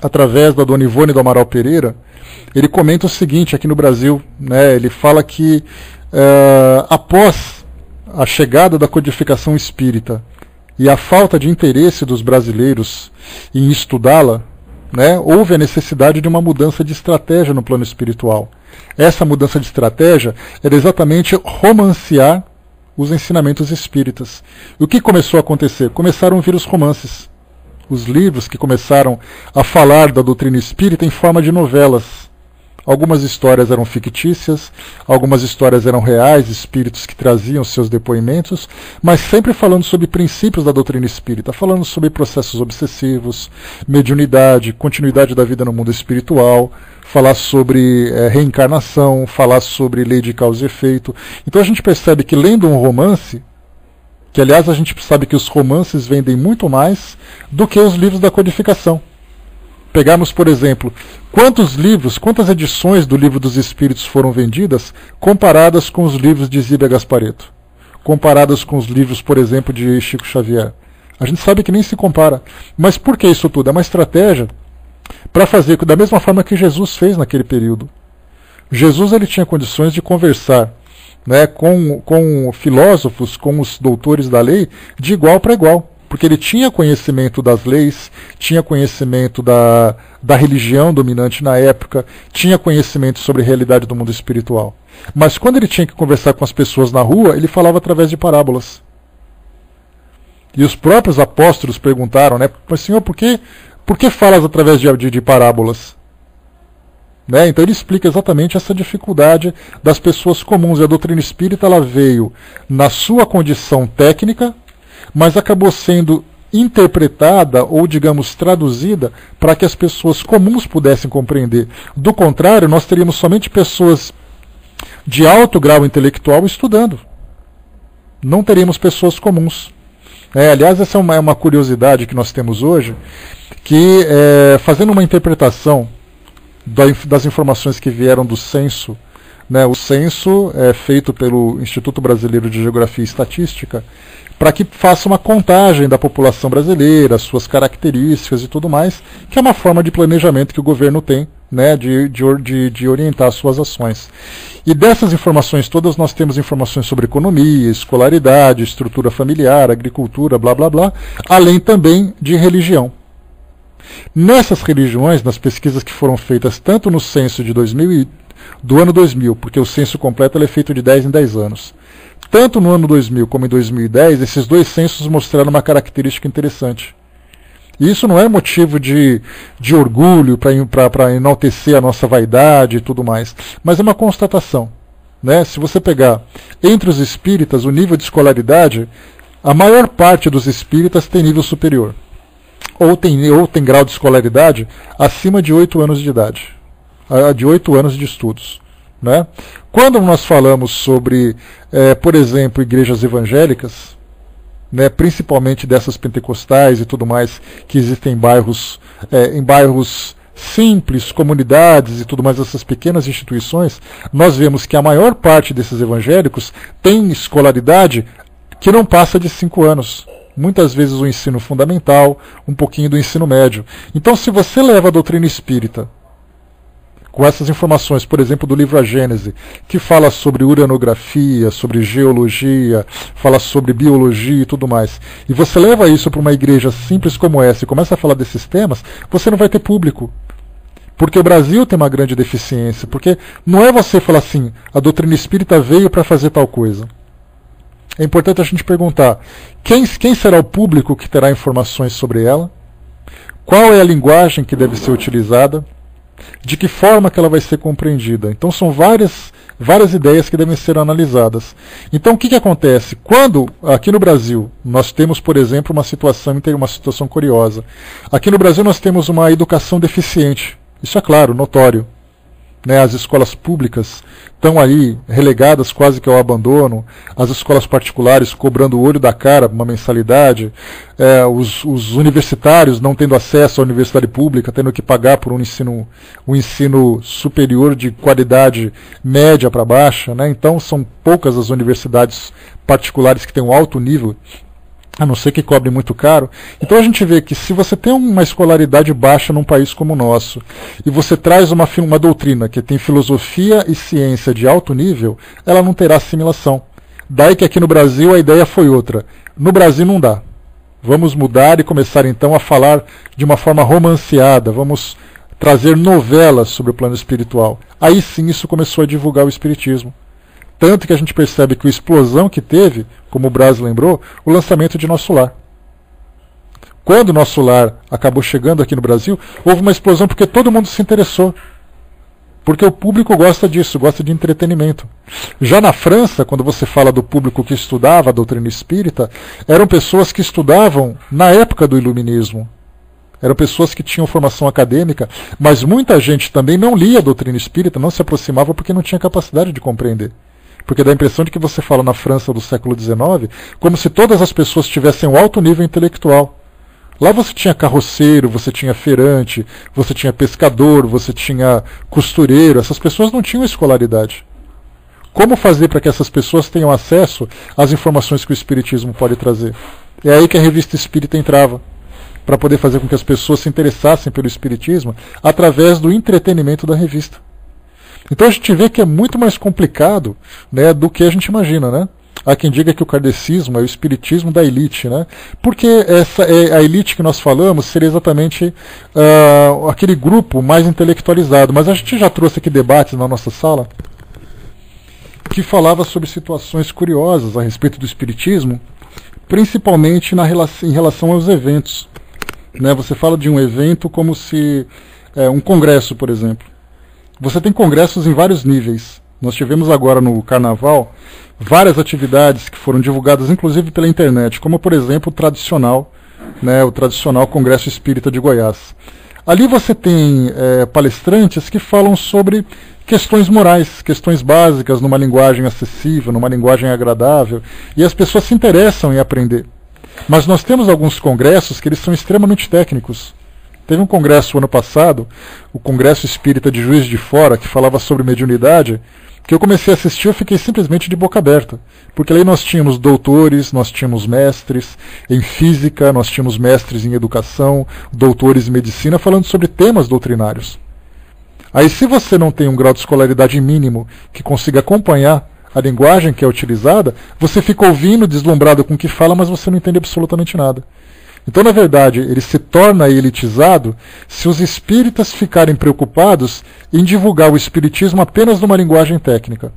através da Dona Ivone do Amaral Pereira, ele comenta o seguinte aqui no Brasil, né? Ele fala que após a chegada da codificação espírita e a falta de interesse dos brasileiros em estudá-la, né, houve a necessidade de uma mudança de estratégia no plano espiritual. Essa mudança de estratégia era exatamente romancear os ensinamentos espíritas. E o que começou a acontecer? Começaram a vir os romances. Os livros que começaram a falar da doutrina espírita em forma de novelas. Algumas histórias eram fictícias, algumas histórias eram reais, espíritos que traziam seus depoimentos, mas sempre falando sobre princípios da doutrina espírita, falando sobre processos obsessivos, mediunidade, continuidade da vida no mundo espiritual, falar sobre reencarnação, falar sobre lei de causa e efeito. Então a gente percebe que lendo um romance, que aliás a gente sabe que os romances vendem muito mais do que os livros da codificação. Pegarmos, por exemplo, quantos livros, quantas edições do Livro dos Espíritos foram vendidas comparadas com os livros de Zíbia Gasparetto, comparadas com os livros, por exemplo, de Chico Xavier. A gente sabe que nem se compara. Mas por que isso tudo? É uma estratégia para fazer da mesma forma que Jesus fez naquele período. Jesus ele tinha condições de conversar, né, com filósofos, com os doutores da lei, de igual para igual. Porque ele tinha conhecimento das leis, tinha conhecimento da religião dominante na época, tinha conhecimento sobre a realidade do mundo espiritual. Mas quando ele tinha que conversar com as pessoas na rua, ele falava através de parábolas. E os próprios apóstolos perguntaram, né, mas Senhor, por que falas através de parábolas? Né? Então ele explica exatamente essa dificuldade das pessoas comuns. E a doutrina espírita ela veio na sua condição técnica, mas acabou sendo interpretada ou, digamos, traduzida para que as pessoas comuns pudessem compreender. Do contrário, nós teríamos somente pessoas de alto grau intelectual estudando. Não teríamos pessoas comuns. Aliás, essa é uma curiosidade que nós temos hoje, que fazendo uma interpretação das informações que vieram do censo, né, o censo é feito pelo Instituto Brasileiro de Geografia e Estatística, para que faça uma contagem da população brasileira, suas características e tudo mais, que é uma forma de planejamento que o governo tem, né, de orientar as suas ações. E dessas informações todas nós temos informações sobre economia, escolaridade, estrutura familiar, agricultura, blá blá blá, além também de religião. Nessas religiões, nas pesquisas que foram feitas tanto no censo do ano 2000, porque o censo completo ele é feito de 10 em 10 anos, tanto no ano 2000 como em 2010, esses dois censos mostraram uma característica interessante. E isso não é motivo de orgulho para enaltecer a nossa vaidade e tudo mais, mas é uma constatação. Né? Se você pegar entre os espíritas o nível de escolaridade, a maior parte dos espíritas tem nível superior. Ou tem grau de escolaridade acima de 8 anos de idade, de 8 anos de estudos. Né? Quando nós falamos sobre, por exemplo, igrejas evangélicas, né, principalmente dessas pentecostais e tudo mais, que existem em bairros simples, comunidades e tudo mais, essas pequenas instituições, nós vemos que a maior parte desses evangélicos tem escolaridade que não passa de 5 anos. Muitas vezes o ensino fundamental, um pouquinho do ensino médio. Então, se você leva a doutrina espírita com essas informações, por exemplo, do livro A Gênese, que fala sobre uranografia, sobre geologia, fala sobre biologia e tudo mais, e você leva isso para uma igreja simples como essa e começa a falar desses temas, você não vai ter público. Porque o Brasil tem uma grande deficiência, porque não é você falar assim, a doutrina espírita veio para fazer tal coisa. É importante a gente perguntar, quem será o público que terá informações sobre ela? Qual é a linguagem que deve ser utilizada? De que forma que ela vai ser compreendida? Então são várias ideias que devem ser analisadas. Então o que acontece? Quando, aqui no Brasil, nós temos, por exemplo, uma situação curiosa. Aqui no Brasil nós temos uma educação deficiente. Isso é claro, notório. né, as escolas públicas estão aí relegadas quase que ao abandono, as escolas particulares cobrando o olho da cara uma mensalidade, os universitários não tendo acesso à universidade pública, tendo que pagar por um ensino superior de qualidade média para baixa, né? Então são poucas as universidades particulares que têm um alto nível, a não ser que cobre muito caro. Então a gente vê que se você tem uma escolaridade baixa num país como o nosso, e você traz uma doutrina que tem filosofia e ciência de alto nível, ela não terá assimilação. Daí que aqui no Brasil a ideia foi outra. No Brasil não dá. Vamos mudar e começar então a falar de uma forma romanceada, vamos trazer novelas sobre o plano espiritual. Aí sim isso começou a divulgar o espiritismo. Tanto que a gente percebe que a explosão que teve, como o Braz lembrou, o lançamento de Nosso Lar. Quando o Nosso Lar acabou chegando aqui no Brasil, houve uma explosão porque todo mundo se interessou. Porque o público gosta disso, gosta de entretenimento. Já na França, quando você fala do público que estudava a doutrina espírita, eram pessoas que estudavam na época do Iluminismo. Eram pessoas que tinham formação acadêmica, mas muita gente também não lia a doutrina espírita, não se aproximava porque não tinha capacidade de compreender. Porque dá a impressão de que você fala na França do século XIX como se todas as pessoas tivessem um alto nível intelectual. Lá você tinha carroceiro, você tinha feirante, você tinha pescador, você tinha costureiro. Essas pessoas não tinham escolaridade. Como fazer para que essas pessoas tenham acesso às informações que o Espiritismo pode trazer? É aí que a Revista Espírita entrava, para poder fazer com que as pessoas se interessassem pelo Espiritismo através do entretenimento da revista. Então a gente vê que é muito mais complicado, né, do que a gente imagina, né? Há quem diga que o kardecismo é o espiritismo da elite, né? Porque essa é a elite que nós falamos seria exatamente aquele grupo mais intelectualizado. Mas a gente já trouxe aqui debates na nossa sala que falava sobre situações curiosas a respeito do espiritismo, principalmente em relação aos eventos, né? Você fala de um evento como se um congresso, por exemplo. Você tem congressos em vários níveis. Nós tivemos agora no Carnaval várias atividades que foram divulgadas inclusive pela internet, como por exemplo o tradicional Congresso Espírita de Goiás. Ali você tem palestrantes que falam sobre questões morais, questões básicas, numa linguagem acessível, numa linguagem agradável, e as pessoas se interessam em aprender. Mas nós temos alguns congressos que eles são extremamente técnicos. Teve um congresso ano passado, o Congresso Espírita de Juiz de Fora, que falava sobre mediunidade, que eu comecei a assistir, eu fiquei simplesmente de boca aberta. Porque ali nós tínhamos doutores, nós tínhamos mestres em física, nós tínhamos mestres em educação, doutores em medicina, falando sobre temas doutrinários. Aí se você não tem um grau de escolaridade mínimo que consiga acompanhar a linguagem que é utilizada, você fica ouvindo, deslumbrado com o que fala, mas você não entende absolutamente nada. Então, na verdade, ele se torna elitizado se os espíritas ficarem preocupados em divulgar o espiritismo apenas numa linguagem técnica.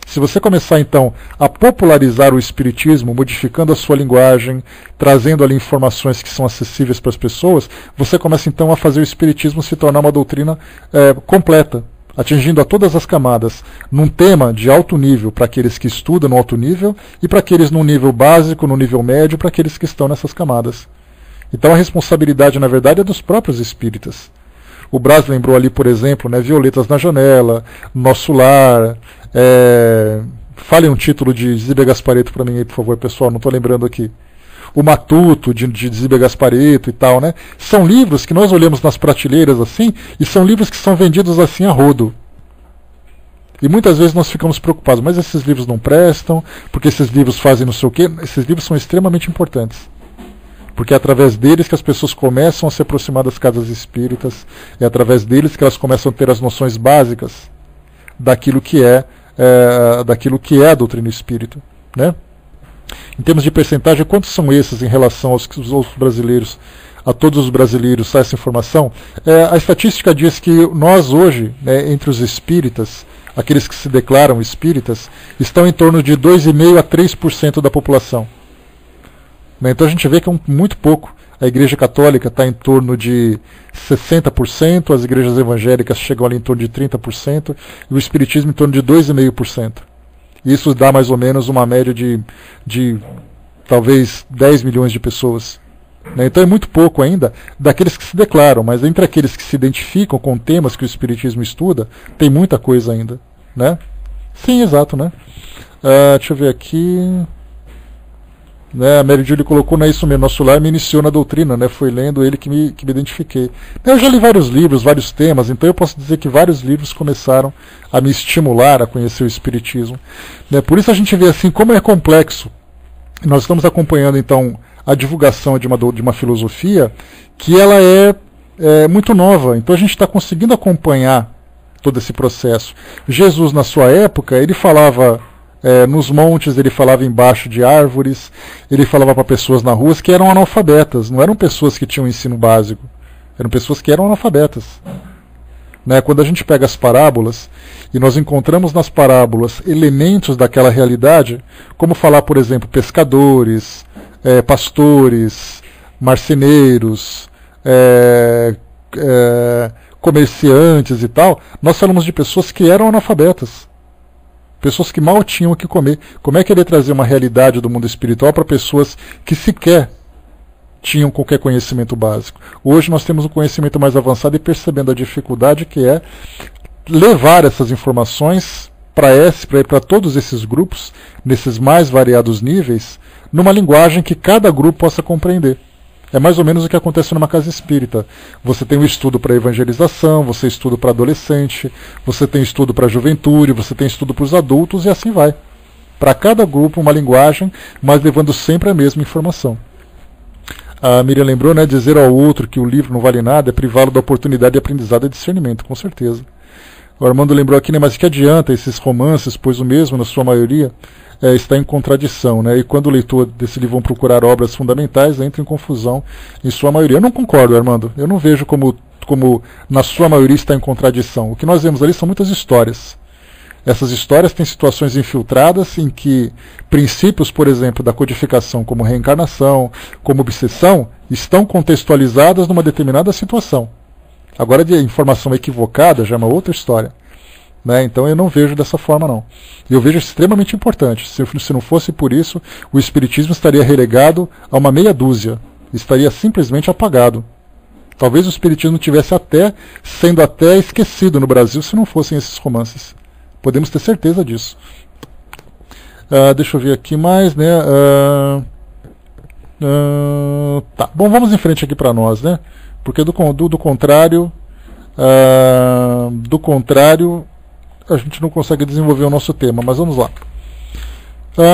Se você começar, então, a popularizar o espiritismo, modificando a sua linguagem, trazendo ali informações que são acessíveis para as pessoas, você começa, então, a fazer o espiritismo se tornar uma doutrina completa, atingindo a todas as camadas, num tema de alto nível para aqueles que estudam no alto nível e para aqueles no nível básico, no nível médio, para aqueles que estão nessas camadas. Então a responsabilidade, na verdade, é dos próprios espíritas. O Braz lembrou ali, por exemplo, né, Violetas na Janela, Nosso Lar. Fale um título de Zíbia Gasparetto para mim aí, por favor, pessoal, não estou lembrando aqui. O Matuto, de Zíbia Gasparetto e tal, né? São livros que nós olhamos nas prateleiras assim, e são livros que são vendidos assim a rodo. E muitas vezes nós ficamos preocupados, mas esses livros não prestam, porque esses livros fazem não sei o quê. Esses livros são extremamente importantes. Porque é através deles que as pessoas começam a se aproximar das casas espíritas, é através deles que elas começam a ter as noções básicas daquilo que é a doutrina espírita, né? Em termos de percentagem, quantos são esses em relação aos outros brasileiros, a todos os brasileiros, essa informação? A estatística diz que nós hoje, né, entre os espíritas, aqueles que se declaram espíritas, estão em torno de 2,5% a 3% da população. Então a gente vê que é muito pouco. A Igreja Católica está em torno de 60%, as igrejas evangélicas chegam ali em torno de 30%, e o Espiritismo em torno de 2,5%. Isso dá mais ou menos uma média de talvez 10 milhões de pessoas né? Então é muito pouco ainda daqueles que se declaram, mas entre aqueles que se identificam com temas que o Espiritismo estuda, tem muita coisa ainda, né? Sim, exato, né? Deixa eu ver aqui. Né, a Mary Julie colocou, não é isso mesmo, Nosso Lar me iniciou na doutrina, né, foi lendo ele que me identifiquei. Eu já li vários livros, vários temas, então eu posso dizer que vários livros começaram a me estimular a conhecer o Espiritismo. Né, por isso a gente vê assim como é complexo. Nós estamos acompanhando então a divulgação de uma filosofia que ela é muito nova, então a gente está conseguindo acompanhar todo esse processo. Jesus, na sua época, ele falava nos montes, ele falava embaixo de árvores, ele falava para pessoas na rua que eram analfabetas, não eram pessoas que tinham ensino básico, eram pessoas que eram analfabetas. Né? Quando a gente pega as parábolas e nós encontramos nas parábolas elementos daquela realidade, como falar, por exemplo, pescadores, pastores, marceneiros, comerciantes e tal, nós falamos de pessoas que eram analfabetas. Pessoas que mal tinham o que comer. Como é que ele ia trazer uma realidade do mundo espiritual para pessoas que sequer tinham qualquer conhecimento básico? Hoje nós temos um conhecimento mais avançado e percebendo a dificuldade que é levar essas informações para todos esses grupos, nesses mais variados níveis, numa linguagem que cada grupo possa compreender. É mais ou menos o que acontece numa casa espírita. Você tem um estudo para evangelização, você tem estudo para adolescente, você tem estudo para juventude, você tem estudo para os adultos e assim vai. Para cada grupo uma linguagem, mas levando sempre a mesma informação. A Miriam lembrou, né, dizer ao outro que o livro não vale nada é privá-lo da oportunidade de aprendizado e discernimento, com certeza. O Armando lembrou aqui, né, mas que adianta esses romances, pois o mesmo, na sua maioria, está em contradição, né? E quando o leitor desse livro vão procurar obras fundamentais, entra em confusão em sua maioria. Eu não concordo, Armando. Eu não vejo como na sua maioria está em contradição. O que nós vemos ali são muitas histórias. Essas histórias têm situações infiltradas em que princípios, por exemplo, da codificação, como reencarnação, como obsessão, estão contextualizadas numa determinada situação. Agora, de informação equivocada já é uma outra história. Né? Então eu não vejo dessa forma, não. Eu vejo extremamente importante. Se não fosse por isso, o Espiritismo estaria relegado a uma meia dúzia. Estaria simplesmente apagado. Talvez o Espiritismo tivesse sendo até esquecido no Brasil se não fossem esses romances. Podemos ter certeza disso. Deixa eu ver aqui mais, né? Tá. Bom, vamos em frente aqui para nós, né? Porque do contrário, a gente não consegue desenvolver o nosso tema, mas vamos lá.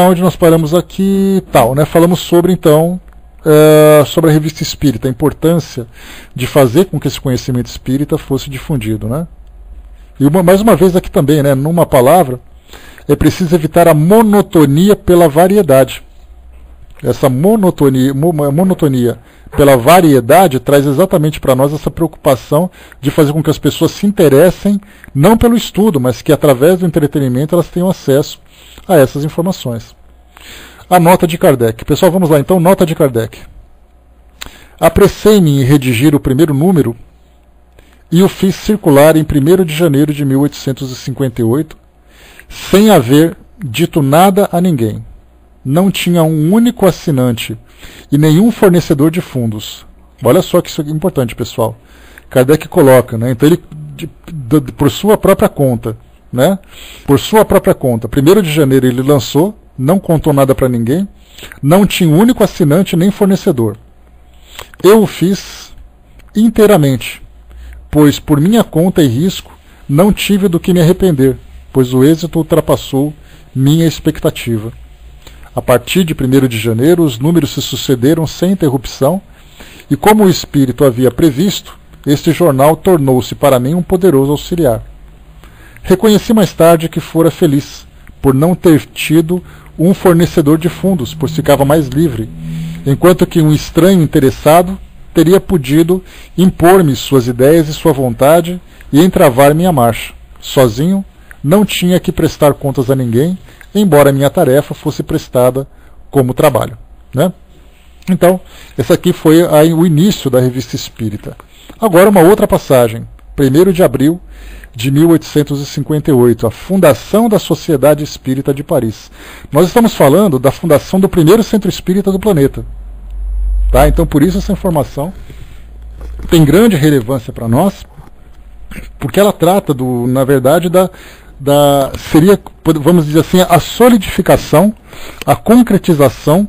Onde nós paramos aqui, tal, né? Falamos sobre, então, sobre a revista espírita, a importância de fazer com que esse conhecimento espírita fosse difundido, né? E mais uma vez aqui também, né? Numa palavra, é preciso evitar a monotonia pela variedade. Essa monotonia pela variedade traz exatamente para nós essa preocupação de fazer com que as pessoas se interessem não pelo estudo, mas que através do entretenimento elas tenham acesso a essas informações. A nota de Kardec. Pessoal, vamos lá então, nota de Kardec. Apressei-me em redigir o primeiro número e o fiz circular em 1º de janeiro de 1858, sem haver dito nada a ninguém. Não tinha um único assinante e nenhum fornecedor de fundos. Olha só que isso é importante, pessoal. Kardec coloca, né? Então ele, por sua própria conta, né? Por sua própria conta. 1º de janeiro ele lançou, não contou nada para ninguém, não tinha um único assinante nem fornecedor. Eu o fiz inteiramente, pois por minha conta e risco não tive do que me arrepender, pois o êxito ultrapassou minha expectativa. A partir de 1º de janeiro, os números se sucederam sem interrupção, e como o Espírito havia previsto, este jornal tornou-se para mim um poderoso auxiliar. Reconheci mais tarde que fora feliz, por não ter tido um fornecedor de fundos, pois ficava mais livre, enquanto que um estranho interessado teria podido impor-me suas ideias e sua vontade e entravar minha marcha. Sozinho, não tinha que prestar contas a ninguém, embora minha tarefa fosse prestada como trabalho, né? Então, esse aqui foi o início da Revista Espírita. Agora uma outra passagem, 1º de abril de 1858, a fundação da Sociedade Espírita de Paris. Nós estamos falando da fundação do primeiro centro espírita do planeta. Tá? Então, por isso essa informação tem grande relevância para nós, porque ela trata, na verdade, seria, vamos dizer assim, a solidificação, a concretização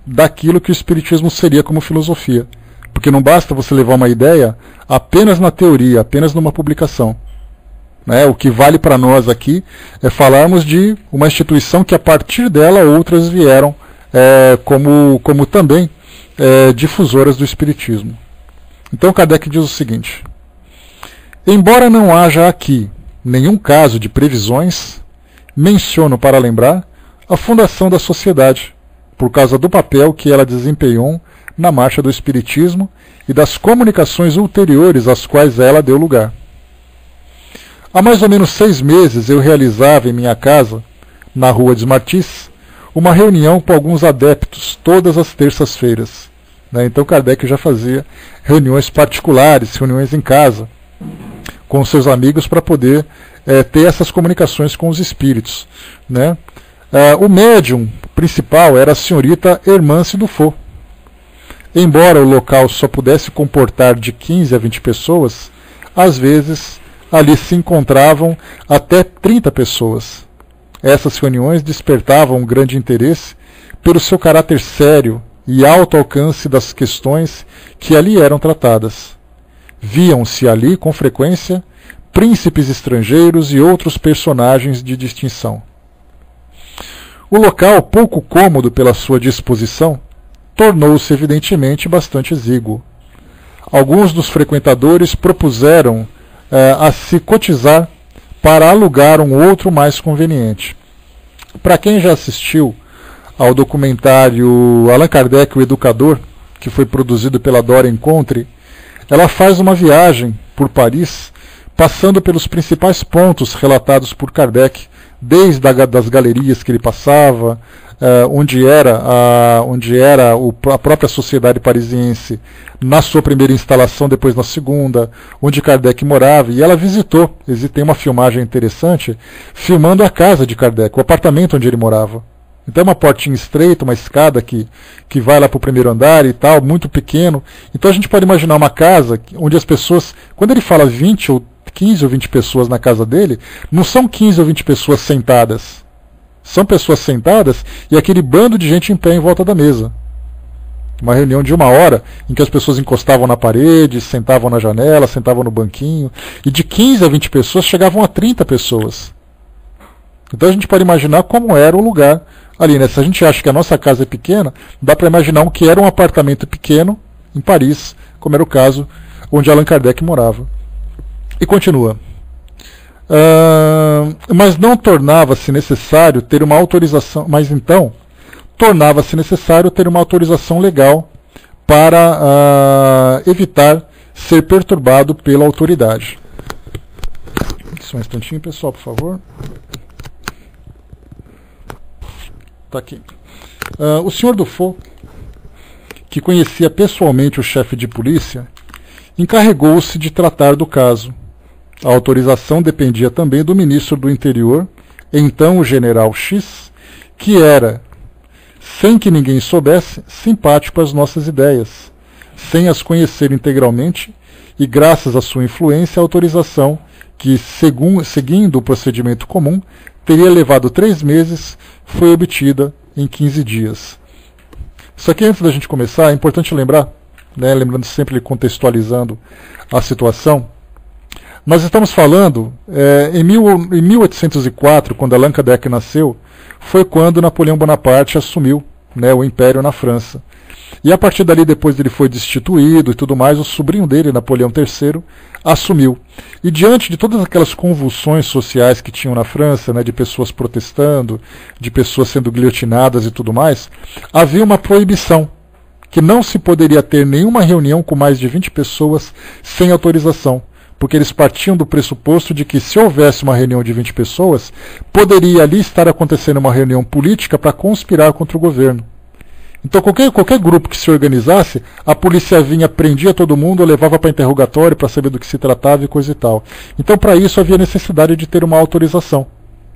daquilo que o Espiritismo seria como filosofia. Porque não basta você levar uma ideia apenas na teoria, apenas numa publicação. Né? O que vale para nós aqui é falarmos de uma instituição que a partir dela outras vieram como também difusoras do Espiritismo. Então Kardec diz o seguinte: embora não haja aqui nenhum caso de previsões, menciono para lembrar a fundação da sociedade, por causa do papel que ela desempenhou na marcha do Espiritismo e das comunicações ulteriores às quais ela deu lugar. Há mais ou menos 6 meses eu realizava em minha casa, na Rua dos Martis, uma reunião com alguns adeptos, todas as terças-feiras. Então Kardec já fazia reuniões particulares, reuniões em casa, com seus amigos para poder ter essas comunicações com os espíritos. Né? O médium principal era a senhorita Hermance Dufault. Embora o local só pudesse comportar de 15 a 20 pessoas, às vezes ali se encontravam até 30 pessoas. Essas reuniões despertavam um grande interesse pelo seu caráter sério e alto alcance das questões que ali eram tratadas. Viam-se ali, com frequência, príncipes estrangeiros e outros personagens de distinção. O local, pouco cômodo pela sua disposição, tornou-se evidentemente bastante exíguo. Alguns dos frequentadores propuseram a se cotizar para alugar um outro mais conveniente. Para quem já assistiu ao documentário Allan Kardec, o Educador, que foi produzido pela Dora Encontre, ela faz uma viagem por Paris, passando pelos principais pontos relatados por Kardec, desde das galerias que ele passava, onde era a própria sociedade parisiense na sua primeira instalação, depois na segunda, onde Kardec morava, e ela visitou. Tem uma filmagem interessante, filmando a casa de Kardec, o apartamento onde ele morava. Então é uma portinha estreita, uma escada que vai lá para o primeiro andar e tal, muito pequeno. Então a gente pode imaginar uma casa onde as pessoas, quando ele fala 15 ou 20 pessoas na casa dele, não são 15 ou 20 pessoas sentadas. São pessoas sentadas e aquele bando de gente em pé em volta da mesa. Uma reunião de 1 hora, em que as pessoas encostavam na parede, sentavam na janela, sentavam no banquinho. E de 15 a 20 pessoas chegavam a 30 pessoas. Então a gente pode imaginar como era o lugar ali, né? Se a gente acha que a nossa casa é pequena, dá para imaginar o que era um apartamento pequeno em Paris, como era o caso onde Allan Kardec morava. E continua. Mas não tornava-se necessário ter uma autorização, tornava-se necessário ter uma autorização legal para evitar ser perturbado pela autoridade. Só um instantinho, pessoal, por favor. Está aqui. O senhor Dufault, que conhecia pessoalmente o chefe de polícia, encarregou-se de tratar do caso. A autorização dependia também do ministro do Interior, então o general X, que era, sem que ninguém soubesse, simpático às nossas ideias, sem as conhecer integralmente, e graças à sua influência, a autorização, que, seguindo o procedimento comum, teria levado 3 meses, foi obtida em 15 dias. Isso aqui, antes da gente começar, é importante lembrar, né, lembrando sempre contextualizando a situação. Nós estamos falando, em 1804, quando Allan Kardec nasceu, foi quando Napoleão Bonaparte assumiu, né, o Império na França. E a partir dali, depois ele foi destituído e tudo mais, o sobrinho dele, Napoleão III, assumiu. E diante de todas aquelas convulsões sociais que tinham na França, né, de pessoas protestando, de pessoas sendo guilhotinadas e tudo mais, havia uma proibição, que não se poderia ter nenhuma reunião com mais de 20 pessoas sem autorização. Porque eles partiam do pressuposto de que, se houvesse uma reunião de 20 pessoas, poderia ali estar acontecendo uma reunião política para conspirar contra o governo. Então qualquer grupo que se organizasse, a polícia vinha, prendia todo mundo, levava para interrogatório para saber do que se tratava e coisa e tal. Então para isso havia necessidade de ter uma autorização.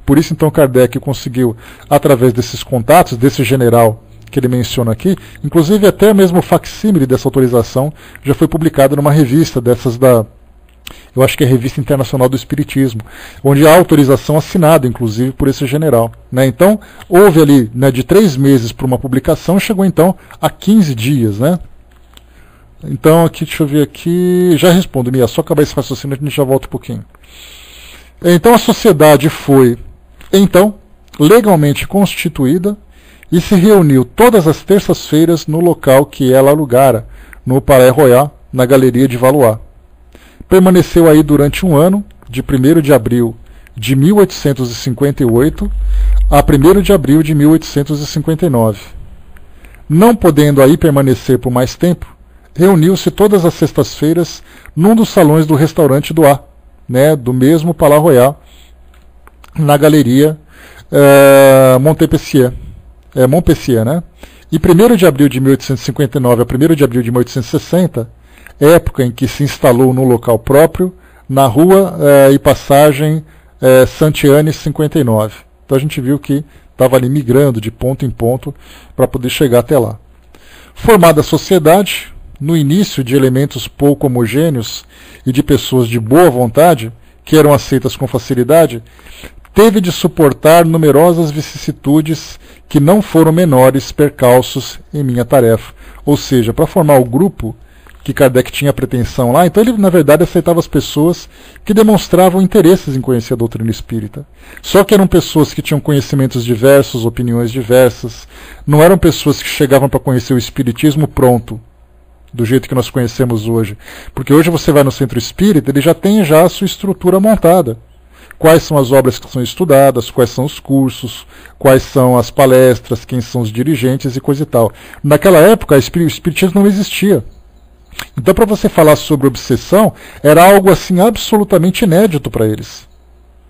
Por isso então Kardec conseguiu, através desses contatos, desse general que ele menciona aqui, inclusive até mesmo o facsímile dessa autorização já foi publicado numa revista dessas eu acho que é a Revista Internacional do Espiritismo, onde há autorização assinada, inclusive, por esse general. Né? Então, houve ali, né, de 3 meses para uma publicação, chegou então a 15 dias. Né? Então, aqui, deixa eu ver aqui, já respondo, Mia, só acabar esse raciocínio, a gente já volta um pouquinho. Então, a sociedade foi, então, legalmente constituída e se reuniu todas as terças-feiras no local que ela alugara, no Palais Royal, na Galeria de Valois. Permaneceu aí durante um ano, de 1º de abril de 1858 a 1º de abril de 1859. Não podendo aí permanecer por mais tempo, reuniu-se todas as sextas-feiras num dos salões do restaurante do A, né, do mesmo Palais Royal, na Galeria Montpensier, né? E 1º de abril de 1859 a 1º de abril de 1860, época em que se instalou no local próprio, na rua e passagem Santiane 59. Então a gente viu que estava ali migrando de ponto em ponto para poder chegar até lá. Formada a sociedade, no início de elementos pouco homogêneos e de pessoas de boa vontade, que eram aceitas com facilidade, teve de suportar numerosas vicissitudes que não foram menores percalços em minha tarefa. Ou seja, para formar o grupo que Kardec tinha pretensão lá, então ele na verdade aceitava as pessoas que demonstravam interesses em conhecer a doutrina espírita. Só que eram pessoas que tinham conhecimentos diversos, opiniões diversas, não eram pessoas que chegavam para conhecer o espiritismo pronto, do jeito que nós conhecemos hoje. Porque hoje você vai no centro espírita, ele já tem a sua estrutura montada. Quais são as obras que são estudadas, quais são os cursos, quais são as palestras, quem são os dirigentes e coisa e tal. Naquela época, o espiritismo não existia. Então, para você falar sobre obsessão, era algo assim absolutamente inédito para eles.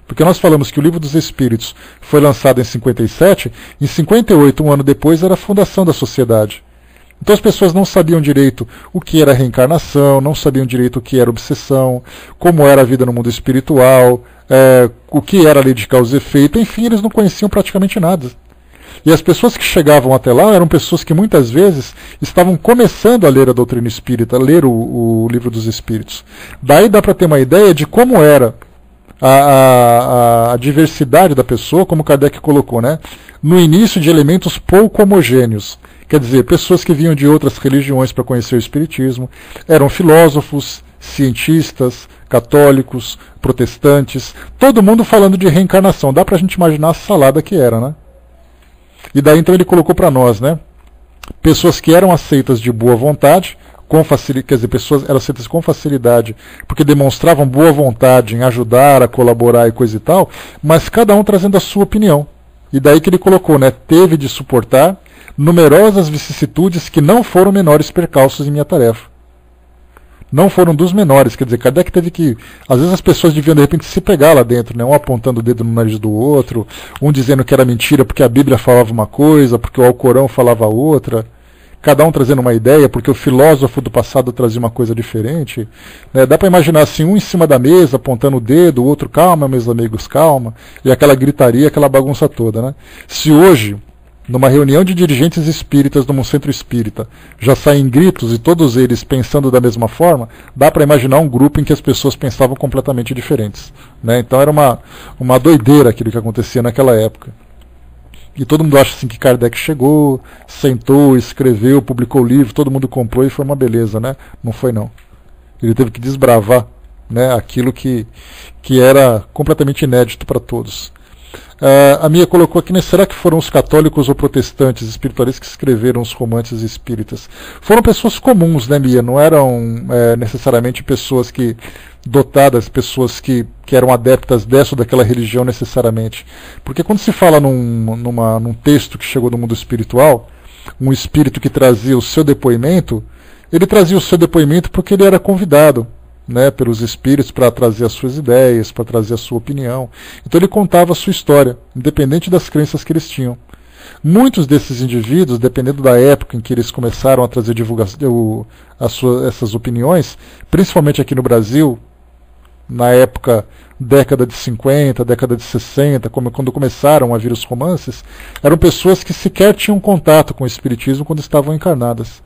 Porque nós falamos que o Livro dos Espíritos foi lançado em 57, em 58, um ano depois, era a fundação da sociedade. Então as pessoas não sabiam direito o que era reencarnação, não sabiam direito o que era obsessão, como era a vida no mundo espiritual, o que era a lei de causa e efeito, enfim, eles não conheciam praticamente nada. E as pessoas que chegavam até lá eram pessoas que muitas vezes estavam começando a ler a doutrina espírita, a ler o Livro dos Espíritos. Daí dá para ter uma ideia de como era a diversidade da pessoa, como Kardec colocou, né? No início de elementos pouco homogêneos. Quer dizer, pessoas que vinham de outras religiões para conhecer o espiritismo, eram filósofos, cientistas, católicos, protestantes, todo mundo falando de reencarnação. Dá para a gente imaginar a salada que era, né? E daí então ele colocou para nós, né? Pessoas que eram aceitas de boa vontade, quer dizer, pessoas eram aceitas com facilidade, porque demonstravam boa vontade em ajudar, a colaborar e coisa e tal, mas cada um trazendo a sua opinião. E daí que ele colocou, né? Teve de suportar numerosas vicissitudes que não foram menores percalços em minha tarefa. Não foram dos menores, quer dizer, Kardec teve que... Às vezes as pessoas deviam de repente se pegar lá dentro, né? Um apontando o dedo no nariz do outro, um dizendo que era mentira porque a Bíblia falava uma coisa, porque o Alcorão falava outra, cada um trazendo uma ideia, porque o filósofo do passado trazia uma coisa diferente. Né? Dá para imaginar assim, um em cima da mesa, apontando o dedo, o outro, calma, meus amigos, calma, e aquela gritaria, aquela bagunça toda. Né? Se hoje, numa reunião de dirigentes espíritas num centro espírita, já saem gritos e todos eles pensando da mesma forma, dá para imaginar um grupo em que as pessoas pensavam completamente diferentes. Né? Então era uma doideira aquilo que acontecia naquela época. E todo mundo acha assim que Kardec chegou, sentou, escreveu, publicou o livro, todo mundo comprou e foi uma beleza, né? Não foi não. Ele teve que desbravar, né, aquilo que era completamente inédito para todos. A Mia colocou aqui, né, será que foram os católicos ou protestantes espiritualistas que escreveram os romances espíritas? Foram pessoas comuns, né, Mia? Não eram necessariamente pessoas dotadas, pessoas que eram adeptas dessa ou daquela religião necessariamente. Porque quando se fala num texto que chegou do mundo espiritual, um espírito que trazia o seu depoimento, ele trazia o seu depoimento porque ele era convidado, né, pelos espíritos para trazer as suas ideias, para trazer a sua opinião. Então ele contava a sua história, independente das crenças que eles tinham. Muitos desses indivíduos, dependendo da época em que eles começaram a trazer essas opiniões, principalmente aqui no Brasil, na época, década de 50, década de 60, quando começaram a vir os romances, eram pessoas que sequer tinham contato com o espiritismo quando estavam encarnadas.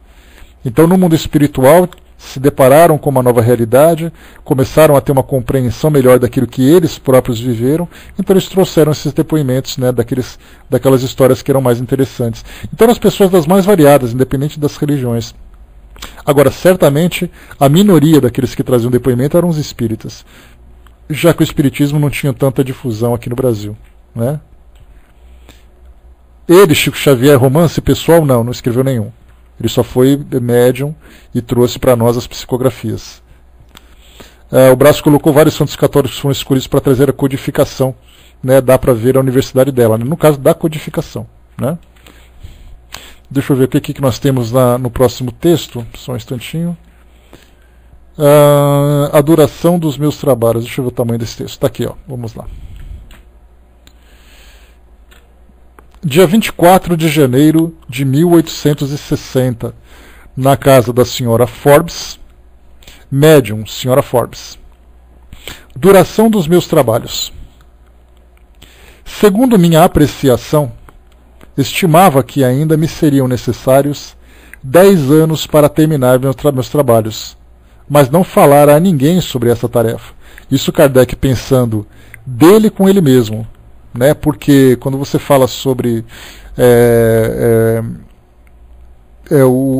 Então, no mundo espiritual, se depararam com uma nova realidade, começaram a ter uma compreensão melhor daquilo que eles próprios viveram, então eles trouxeram esses depoimentos, né, daquelas histórias que eram mais interessantes. Então, as pessoas das mais variadas, independente das religiões. Agora, certamente, a minoria daqueles que traziam depoimento eram os espíritas, já que o espiritismo não tinha tanta difusão aqui no Brasil, né? Ele, Chico Xavier, romance pessoal, não escreveu nenhum. Ele só foi médium e trouxe para nós as psicografias. O Brás colocou vários santos católicos que foram escolhidos para trazer a codificação, né? Dá para ver a universidade dela, né? No caso da codificação, né? Deixa eu ver o que nós temos no próximo texto, só um instantinho. A duração dos meus trabalhos. Deixa eu ver o tamanho desse texto. Está aqui, ó. Vamos lá. Dia 24 de janeiro de 1860, na casa da senhora Forbes, médium, senhora Forbes. Duração dos meus trabalhos. Segundo minha apreciação, estimava que ainda me seriam necessários 10 anos para terminar meus trabalhos, mas não falara a ninguém sobre essa tarefa. Isso Kardec pensando dele com ele mesmo, né? Porque quando você fala sobre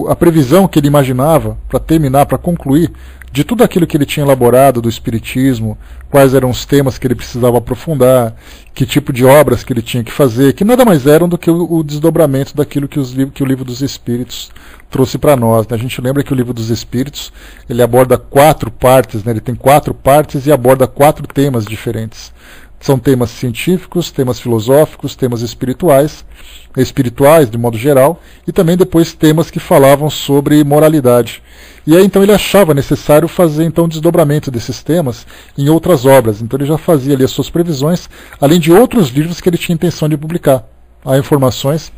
a previsão que ele imaginava para terminar, para concluir, de tudo aquilo que ele tinha elaborado do Espiritismo, quais eram os temas que ele precisava aprofundar, que tipo de obras que ele tinha que fazer, que nada mais eram do que o desdobramento daquilo que o Livro dos Espíritos trouxe para nós, né? A gente lembra que o Livro dos Espíritos ele aborda 4 partes, né? Ele tem 4 partes e aborda 4 temas diferentes. São temas científicos, temas filosóficos, temas espirituais de modo geral, e também depois temas que falavam sobre moralidade. E aí então ele achava necessário fazer então o desdobramento desses temas em outras obras. Então ele já fazia ali as suas previsões, além de outros livros que ele tinha intenção de publicar. Há informações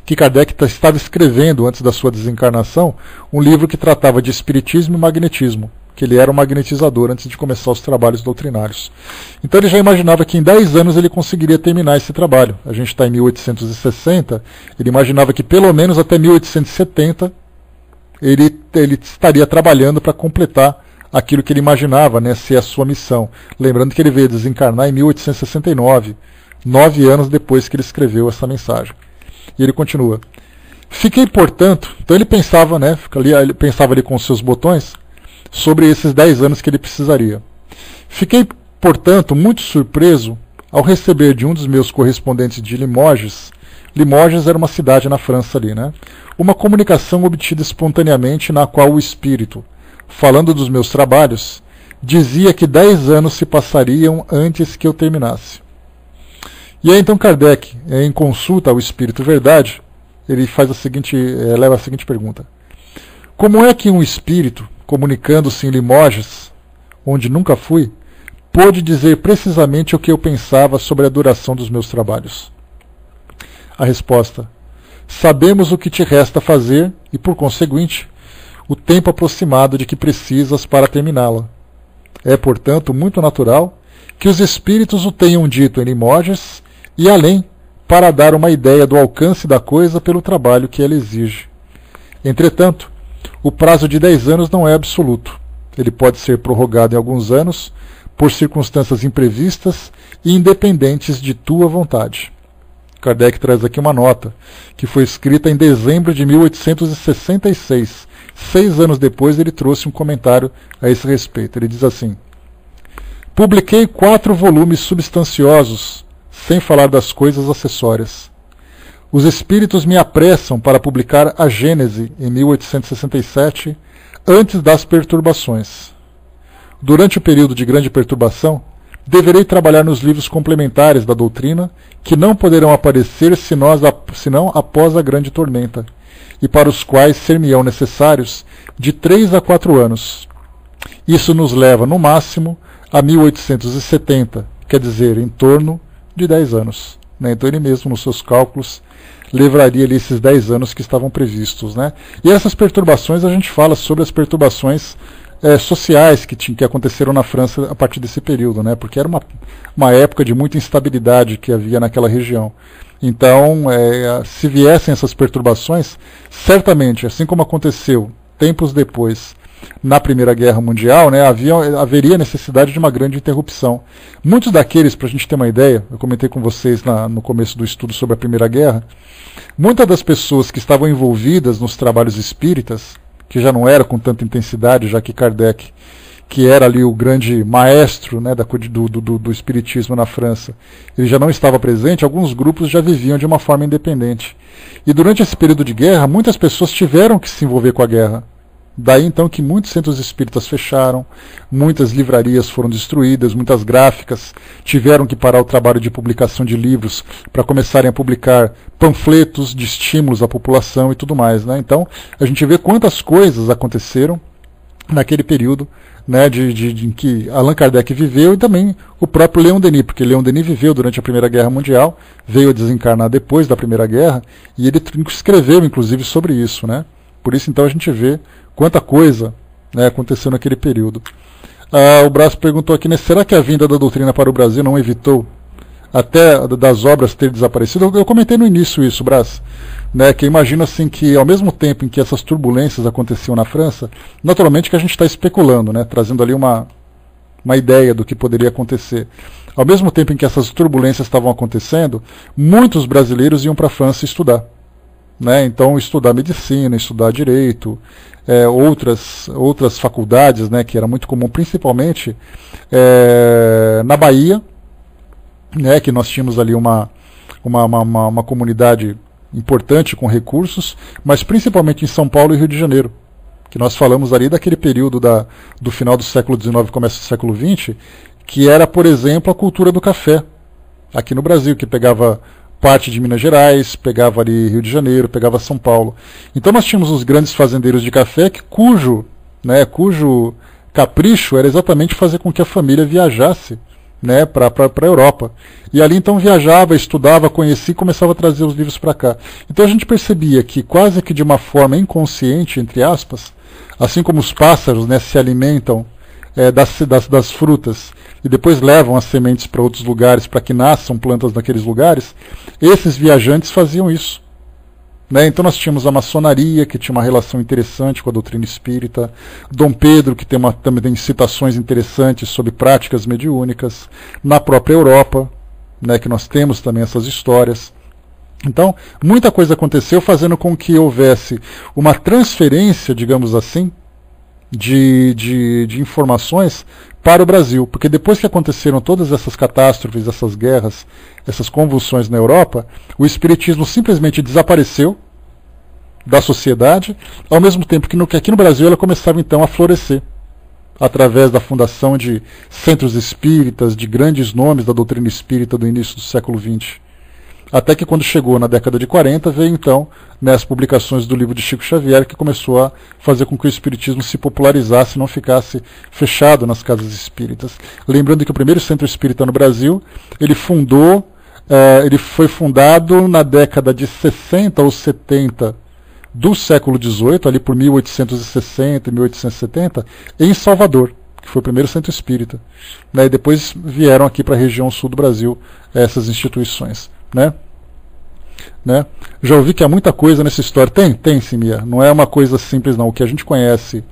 que Kardec estava escrevendo antes da sua desencarnação um livro que tratava de espiritismo e magnetismo, que ele era um magnetizador antes de começar os trabalhos doutrinários. Então ele já imaginava que em 10 anos ele conseguiria terminar esse trabalho. A gente está em 1860, ele imaginava que pelo menos até 1870 ele estaria trabalhando para completar aquilo que ele imaginava, né, ser a sua missão. Lembrando que ele veio desencarnar em 1869, 9 anos depois que ele escreveu essa mensagem. E ele continua. Fiquei, portanto, então ele pensava, né, ele pensava ali com os seus botões, sobre esses 10 anos que ele precisaria. Fiquei, portanto, muito surpreso ao receber de um dos meus correspondentes de Limoges, Limoges era uma cidade na França ali, né, uma comunicação obtida espontaneamente na qual o espírito, falando dos meus trabalhos, dizia que 10 anos se passariam antes que eu terminasse. E aí então Kardec, em consulta ao Espírito Verdade, ele faz leva a seguinte pergunta. Como é que um espírito, comunicando-se em Limoges, onde nunca fui, pôde dizer precisamente o que eu pensava sobre a duração dos meus trabalhos? A resposta: sabemos o que te resta fazer e, por conseguinte, o tempo aproximado de que precisas para terminá-la. É, portanto, muito natural que os espíritos o tenham dito em Limoges e além, para dar uma ideia do alcance da coisa pelo trabalho que ela exige. Entretanto, o prazo de 10 anos não é absoluto. Ele pode ser prorrogado em alguns anos por circunstâncias imprevistas e independentes de tua vontade. Kardec traz aqui uma nota, que foi escrita em dezembro de 1866. 6 anos depois ele trouxe um comentário a esse respeito. Ele diz assim: publiquei 4 volumes substanciosos, sem falar das coisas acessórias. Os espíritos me apressam para publicar a Gênese em 1867, antes das perturbações. Durante o período de grande perturbação, deverei trabalhar nos livros complementares da doutrina, que não poderão aparecer senão após a grande tormenta, e para os quais ser-me-ão necessários de 3 a 4 anos. Isso nos leva, no máximo, a 1870, quer dizer, em torno de 10 anos. Né? Então ele mesmo, nos seus cálculos, levaria ali esses 10 anos que estavam previstos. Né? E essas perturbações, a gente fala sobre as perturbações sociais que aconteceram na França a partir desse período, né? Porque era uma época de muita instabilidade que havia naquela região. Então, se viessem essas perturbações, certamente, assim como aconteceu tempos depois na Primeira Guerra Mundial, né, haveria necessidade de uma grande interrupção. Muitos daqueles, para a gente ter uma ideia, eu comentei com vocês no começo do estudo sobre a Primeira Guerra, muitas das pessoas que estavam envolvidas nos trabalhos espíritas, que já não era com tanta intensidade, já que Kardec, que era ali o grande maestro, né, do espiritismo na França, ele já não estava presente, alguns grupos já viviam de uma forma independente. E durante esse período de guerra, muitas pessoas tiveram que se envolver com a guerra. Daí então que muitos centros espíritas fecharam, muitas livrarias foram destruídas, muitas gráficas tiveram que parar o trabalho de publicação de livros para começarem a publicar panfletos de estímulos à população e tudo mais, né? Então a gente vê quantas coisas aconteceram naquele período, né, em que Allan Kardec viveu, e também o próprio Leon Denis, porque Leon Denis viveu durante a Primeira Guerra Mundial, veio a desencarnar depois da Primeira Guerra, e ele escreveu inclusive sobre isso, né? Por isso então a gente vê quanta coisa, né, aconteceu naquele período. O Brás perguntou aqui, né, será que a vinda da doutrina para o Brasil não evitou até das obras ter desaparecido? Eu comentei no início isso, Brás, né, que eu imagino assim que ao mesmo tempo em que essas turbulências aconteciam na França, naturalmente que a gente está especulando, né, trazendo ali uma ideia do que poderia acontecer. Ao mesmo tempo em que essas turbulências estavam acontecendo, muitos brasileiros iam para a França estudar. Né? Então, estudar medicina, estudar direito, outras faculdades, né, que era muito comum, principalmente na Bahia, né, que nós tínhamos ali uma comunidade importante com recursos, mas principalmente em São Paulo e Rio de Janeiro, que nós falamos ali daquele período do final do século XIX, começo do século XX, que era, por exemplo, a cultura do café, aqui no Brasil, que pegava parte de Minas Gerais, pegava ali Rio de Janeiro, pegava São Paulo. Então nós tínhamos os grandes fazendeiros de café cujo capricho era exatamente fazer com que a família viajasse, né, para a Europa. E ali então viajava, estudava, conhecia e começava a trazer os livros para cá. Então a gente percebia que quase que de uma forma inconsciente, entre aspas, assim como os pássaros, né, se alimentam das frutas e depois levam as sementes para outros lugares para que nasçam plantas naqueles lugares, esses viajantes faziam isso. Né? Então nós tínhamos a maçonaria, que tinha uma relação interessante com a doutrina espírita, Dom Pedro, que também tem citações interessantes sobre práticas mediúnicas, na própria Europa, né, que nós temos também essas histórias. Então, muita coisa aconteceu fazendo com que houvesse uma transferência, digamos assim, de informações para o Brasil, porque depois que aconteceram todas essas catástrofes, essas guerras, essas convulsões na Europa, o espiritismo simplesmente desapareceu da sociedade, ao mesmo tempo que aqui no Brasil ela começava então a florescer, através da fundação de centros espíritas, de grandes nomes da doutrina espírita do início do século XX. Até que quando chegou na década de 40, veio então as publicações do livro de Chico Xavier, que começou a fazer com que o espiritismo se popularizasse e não ficasse fechado nas casas espíritas. Lembrando que o primeiro centro espírita no Brasil, ele foi fundado na década de 60 ou 70 do século XVIII, ali por 1860 e 1870, em Salvador, que foi o primeiro centro espírita. E depois vieram aqui para a região sul do Brasil essas instituições. Né? Já ouvi que há muita coisa nessa história. Tem, Simia. Não é uma coisa simples, não. O que a gente conhece.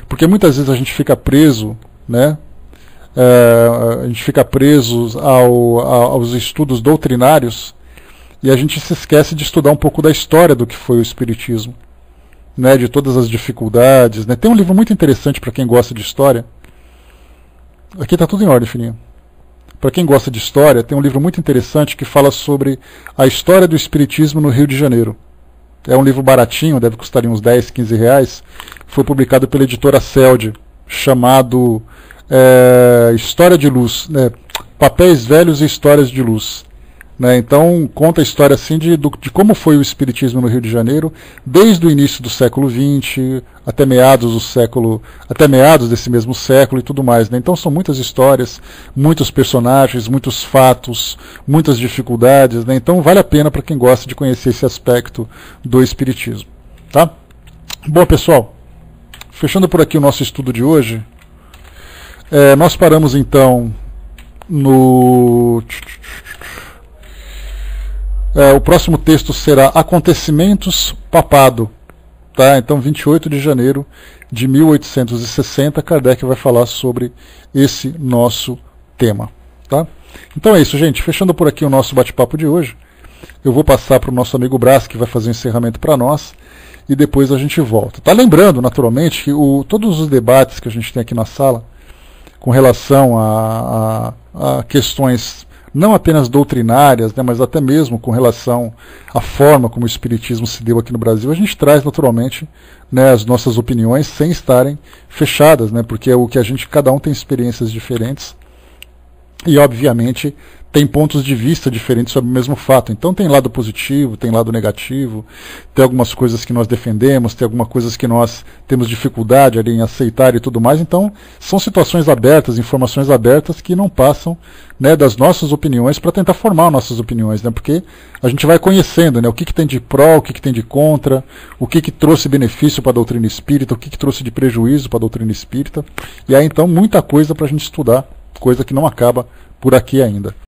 Porque muitas vezes a gente fica preso, né? A gente fica preso aos estudos doutrinários e a gente se esquece de estudar um pouco da história do que foi o Espiritismo, né? De todas as dificuldades. Né? Tem um livro muito interessante para quem gosta de história. Aqui está tudo em ordem, filhinho. Para quem gosta de história, tem um livro muito interessante que fala sobre a história do Espiritismo no Rio de Janeiro. É um livro baratinho, deve custar uns 10, 15 reais. Foi publicado pela editora Celde, chamado História de Luz, né? Papéis Velhos e Histórias de Luz. Né? Então conta a história assim de como foi o Espiritismo no Rio de Janeiro, desde o início do século XX até meados desse mesmo século e tudo mais. Né? Então são muitas histórias, muitos personagens, muitos fatos, muitas dificuldades. Né? Então vale a pena para quem gosta de conhecer esse aspecto do Espiritismo. Tá? Bom, pessoal, fechando por aqui o nosso estudo de hoje, nós paramos então no... o próximo texto será Acontecimentos Papado. Tá? Então, 28 de janeiro de 1860, Kardec vai falar sobre esse nosso tema. Tá? Então é isso, gente. Fechando por aqui o nosso bate-papo de hoje, eu vou passar para o nosso amigo Brás, que vai fazer o encerramento para nós, e depois a gente volta. Tá? Lembrando, naturalmente, que todos os debates que a gente tem aqui na sala, com relação a questões não apenas doutrinárias, né, mas até mesmo com relação à forma como o Espiritismo se deu aqui no Brasil, a gente traz naturalmente, né, as nossas opiniões sem estarem fechadas, né, porque é o que cada um tem experiências diferentes e obviamente tem pontos de vista diferentes sobre o mesmo fato. Então tem lado positivo, tem lado negativo, tem algumas coisas que nós defendemos, tem algumas coisas que nós temos dificuldade ali em aceitar e tudo mais. Então são situações abertas, informações abertas que não passam, né, das nossas opiniões para tentar formar nossas opiniões, né, porque a gente vai conhecendo, né, o que tem de pró, o que tem de contra, o que trouxe benefício para a doutrina espírita, o que trouxe de prejuízo para a doutrina espírita. E aí então muita coisa para a gente estudar, coisa que não acaba por aqui ainda.